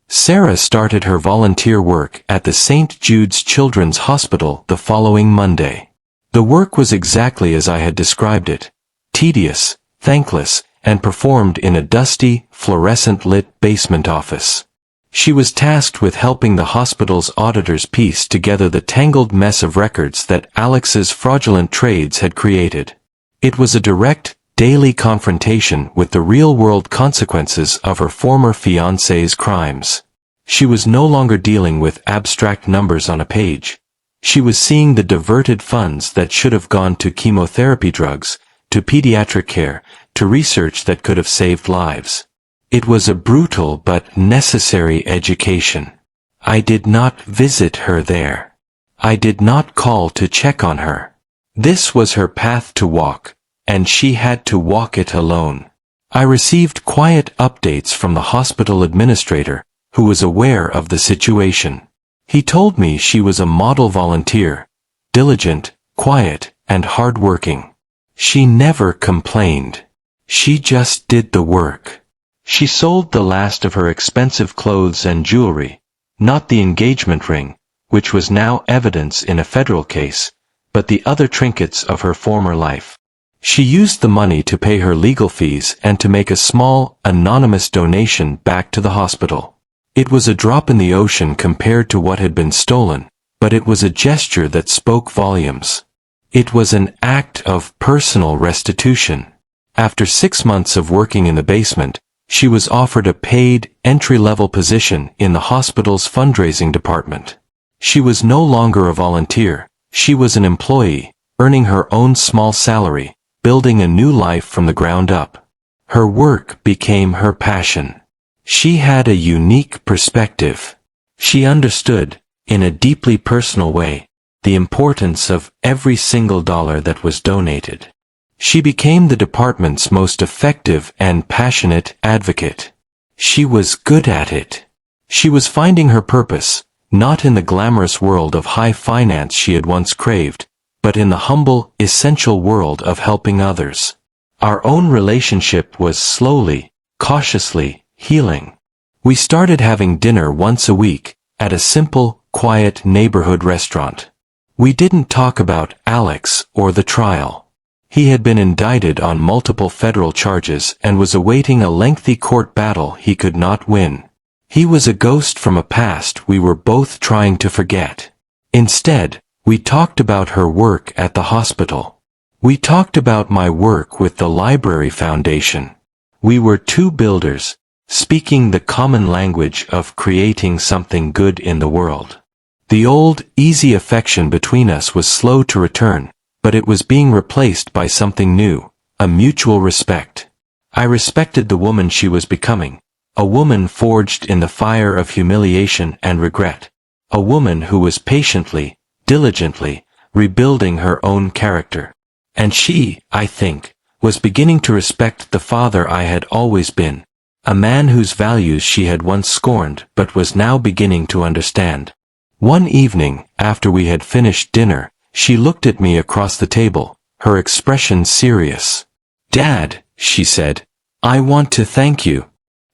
Sarah started her volunteer work at the St. Jude's Children's Hospital the following Monday. The work was exactly as I had described it, tedious, thankless, and performed in a dusty, fluorescent-lit basement office. She was tasked with helping the hospital's auditors piece together the tangled mess of records that Alex's fraudulent trades had created. It was a direct, daily confrontation with the real-world consequences of her former fiancé's crimes. She was no longer dealing with abstract numbers on a page. She was seeing the diverted funds that should have gone to chemotherapy drugs, to pediatric care, to research that could have saved lives. It was a brutal but necessary education. I did not visit her there. I did not call to check on her. This was her path to walk, and she had to walk it alone. I received quiet updates from the hospital administrator, who was aware of the situation. He told me she was a model volunteer, diligent, quiet, and hardworking. She never complained. She just did the work. She sold the last of her expensive clothes and jewelry, not the engagement ring, which was now evidence in a federal case, but the other trinkets of her former life. She used the money to pay her legal fees and to make a small, anonymous donation back to the hospital. It was a drop in the ocean compared to what had been stolen, but it was a gesture that spoke volumes. It was an act of personal restitution. After 6 months of working in the basement, she was offered a paid, entry-level position in the hospital's fundraising department. She was no longer a volunteer, she was an employee, earning her own small salary, building a new life from the ground up. Her work became her passion. She had a unique perspective. She understood, in a deeply personal way, the importance of every single dollar that was donated. She became the department's most effective and passionate advocate. She was good at it. She was finding her purpose, not in the glamorous world of high finance she had once craved, but in the humble, essential world of helping others. Our own relationship was slowly, cautiously, healing. We started having dinner once a week, at a simple, quiet neighborhood restaurant. We didn't talk about Alex or the trial. He had been indicted on multiple federal charges and was awaiting a lengthy court battle he could not win. He was a ghost from a past we were both trying to forget. Instead, we talked about her work at the hospital. We talked about my work with the Library Foundation. We were two builders, speaking the common language of creating something good in the world. The old, easy affection between us was slow to return, but it was being replaced by something new, a mutual respect. I respected the woman she was becoming, a woman forged in the fire of humiliation and regret, a woman who was patiently, diligently, rebuilding her own character. And she, I think, was beginning to respect the father I had always been, a man whose values she had once scorned but was now beginning to understand. One evening, after we had finished dinner, she looked at me across the table, her expression serious. "Dad," she said, "I want to thank you."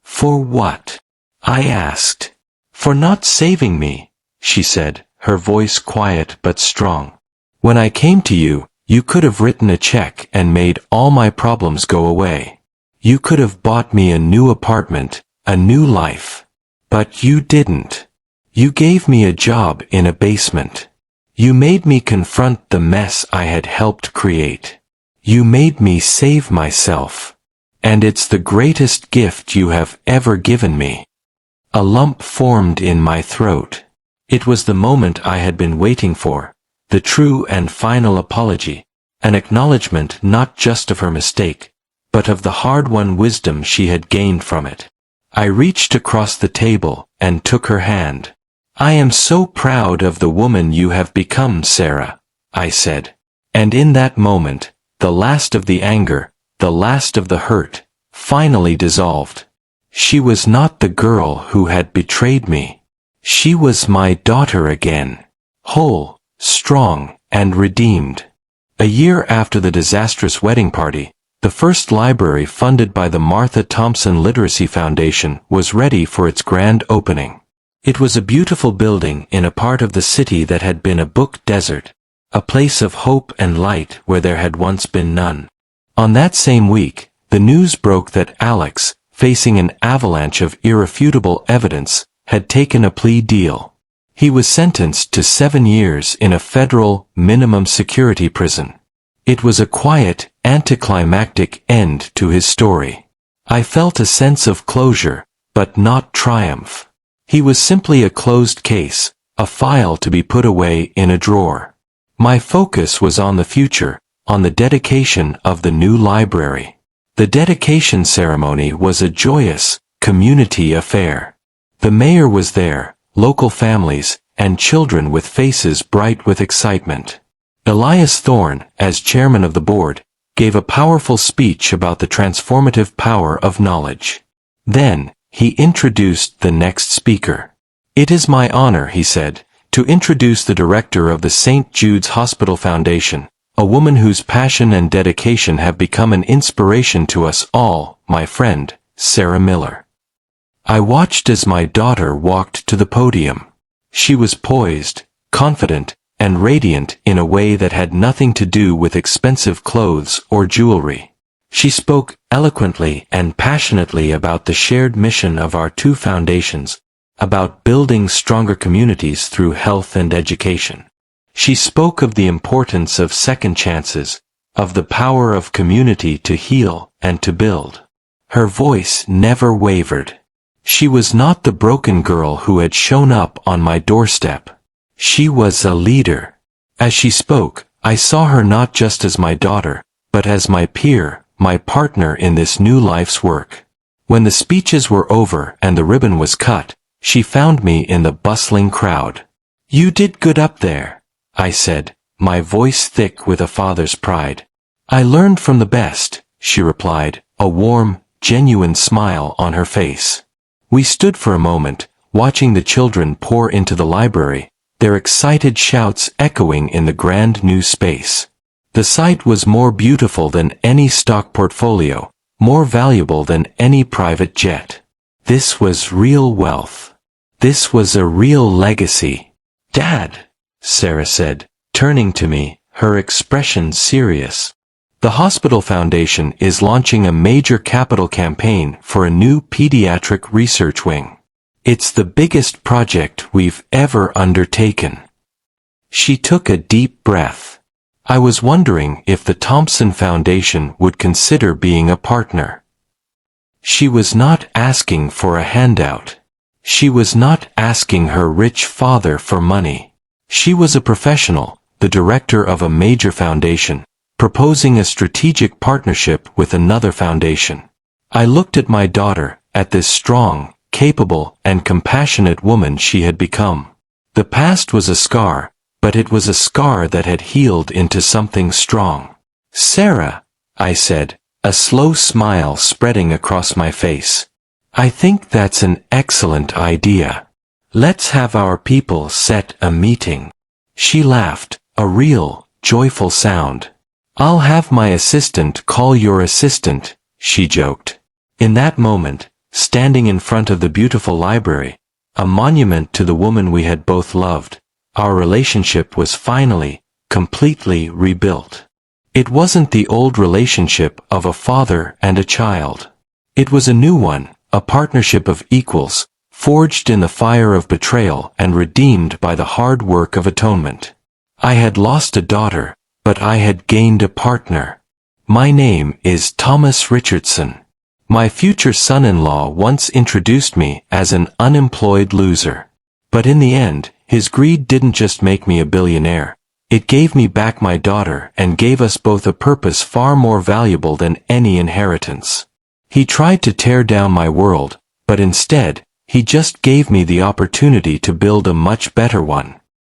"For what?" I asked. "For not saving me," she said, her voice quiet but strong. "When I came to you, you could have written a check and made all my problems go away. You could have bought me a new apartment, a new life. But you didn't. You gave me a job in a basement. You made me confront the mess I had helped create. You made me save myself. And it's the greatest gift you have ever given me." A lump formed in my throat. It was the moment I had been waiting for, the true and final apology, an acknowledgement not just of her mistake, but of the hard-won wisdom she had gained from it. I reached across the table and took her hand. "I am so proud of the woman you have become, Sarah," I said. And in that moment, the last of the anger, the last of the hurt, finally dissolved. She was not the girl who had betrayed me. She was my daughter again, whole, strong, and redeemed. A year after the disastrous wedding party, the first library funded by the Martha Thompson Literacy Foundation was ready for its grand opening. It was a beautiful building in a part of the city that had been a book desert, a place of hope and light where there had once been none. On that same week, the news broke that Alex, facing an avalanche of irrefutable evidence, had taken a plea deal. He was sentenced to 7 years in a federal minimum security prison. It was a quiet, anticlimactic end to his story. I felt a sense of closure, but not triumph. He was simply a closed case, a file to be put away in a drawer. My focus was on the future, on the dedication of the new library. The dedication ceremony was a joyous, community affair. The mayor was there, local families, and children with faces bright with excitement. Elias Thorne, as chairman of the board, gave a powerful speech about the transformative power of knowledge. Then, he introduced the next speaker. "It is my honor," he said, "to introduce the director of the St. Jude's Hospital Foundation, a woman whose passion and dedication have become an inspiration to us all, my friend, Sarah Miller." I watched as my daughter walked to the podium. She was poised, confident, and radiant in a way that had nothing to do with expensive clothes or jewelry. She spoke eloquently and passionately about the shared mission of our two foundations, about building stronger communities through health and education. She spoke of the importance of second chances, of the power of community to heal and to build. Her voice never wavered. She was not the broken girl who had shown up on my doorstep. She was a leader. As she spoke, I saw her not just as my daughter, but as my peer, my partner in this new life's work. When the speeches were over and the ribbon was cut, she found me in the bustling crowd. "You did good up there," I said, my voice thick with a father's pride. "I learned from the best," she replied, a warm, genuine smile on her face. We stood for a moment, watching the children pour into the library, their excited shouts echoing in the grand new space. The sight was more beautiful than any stock portfolio, more valuable than any private jet. This was real wealth. This was a real legacy. Dad, Sarah said, turning to me, her expression serious. The hospital foundation is launching a major capital campaign for a new pediatric research wing. It's the biggest project we've ever undertaken. She took a deep breath. I was wondering if the Thompson Foundation would consider being a partner. She was not asking for a handout. She was not asking her rich father for money. She was a professional, the director of a major foundation, proposing a strategic partnership with another foundation. I looked at my daughter, at this strong, capable, and compassionate woman she had become. The past was a scar, but it was a scar that had healed into something strong. Sarah, I said, a slow smile spreading across my face. I think that's an excellent idea. Let's have our people set a meeting. She laughed, a real, joyful sound. I'll have my assistant call your assistant, she joked. In that moment, standing in front of the beautiful library, a monument to the woman we had both loved, our relationship was finally, completely rebuilt. It wasn't the old relationship of a father and a child. It was a new one, a partnership of equals, forged in the fire of betrayal and redeemed by the hard work of atonement. I had lost a daughter, but I had gained a partner. My name is Thomas Richardson. My future son-in-law once introduced me as an unemployed loser. But in the end, his greed didn't just make me a billionaire. It gave me back my daughter and gave us both a purpose far more valuable than any inheritance. He tried to tear down my world, but instead, he just gave me the opportunity to build a much better one.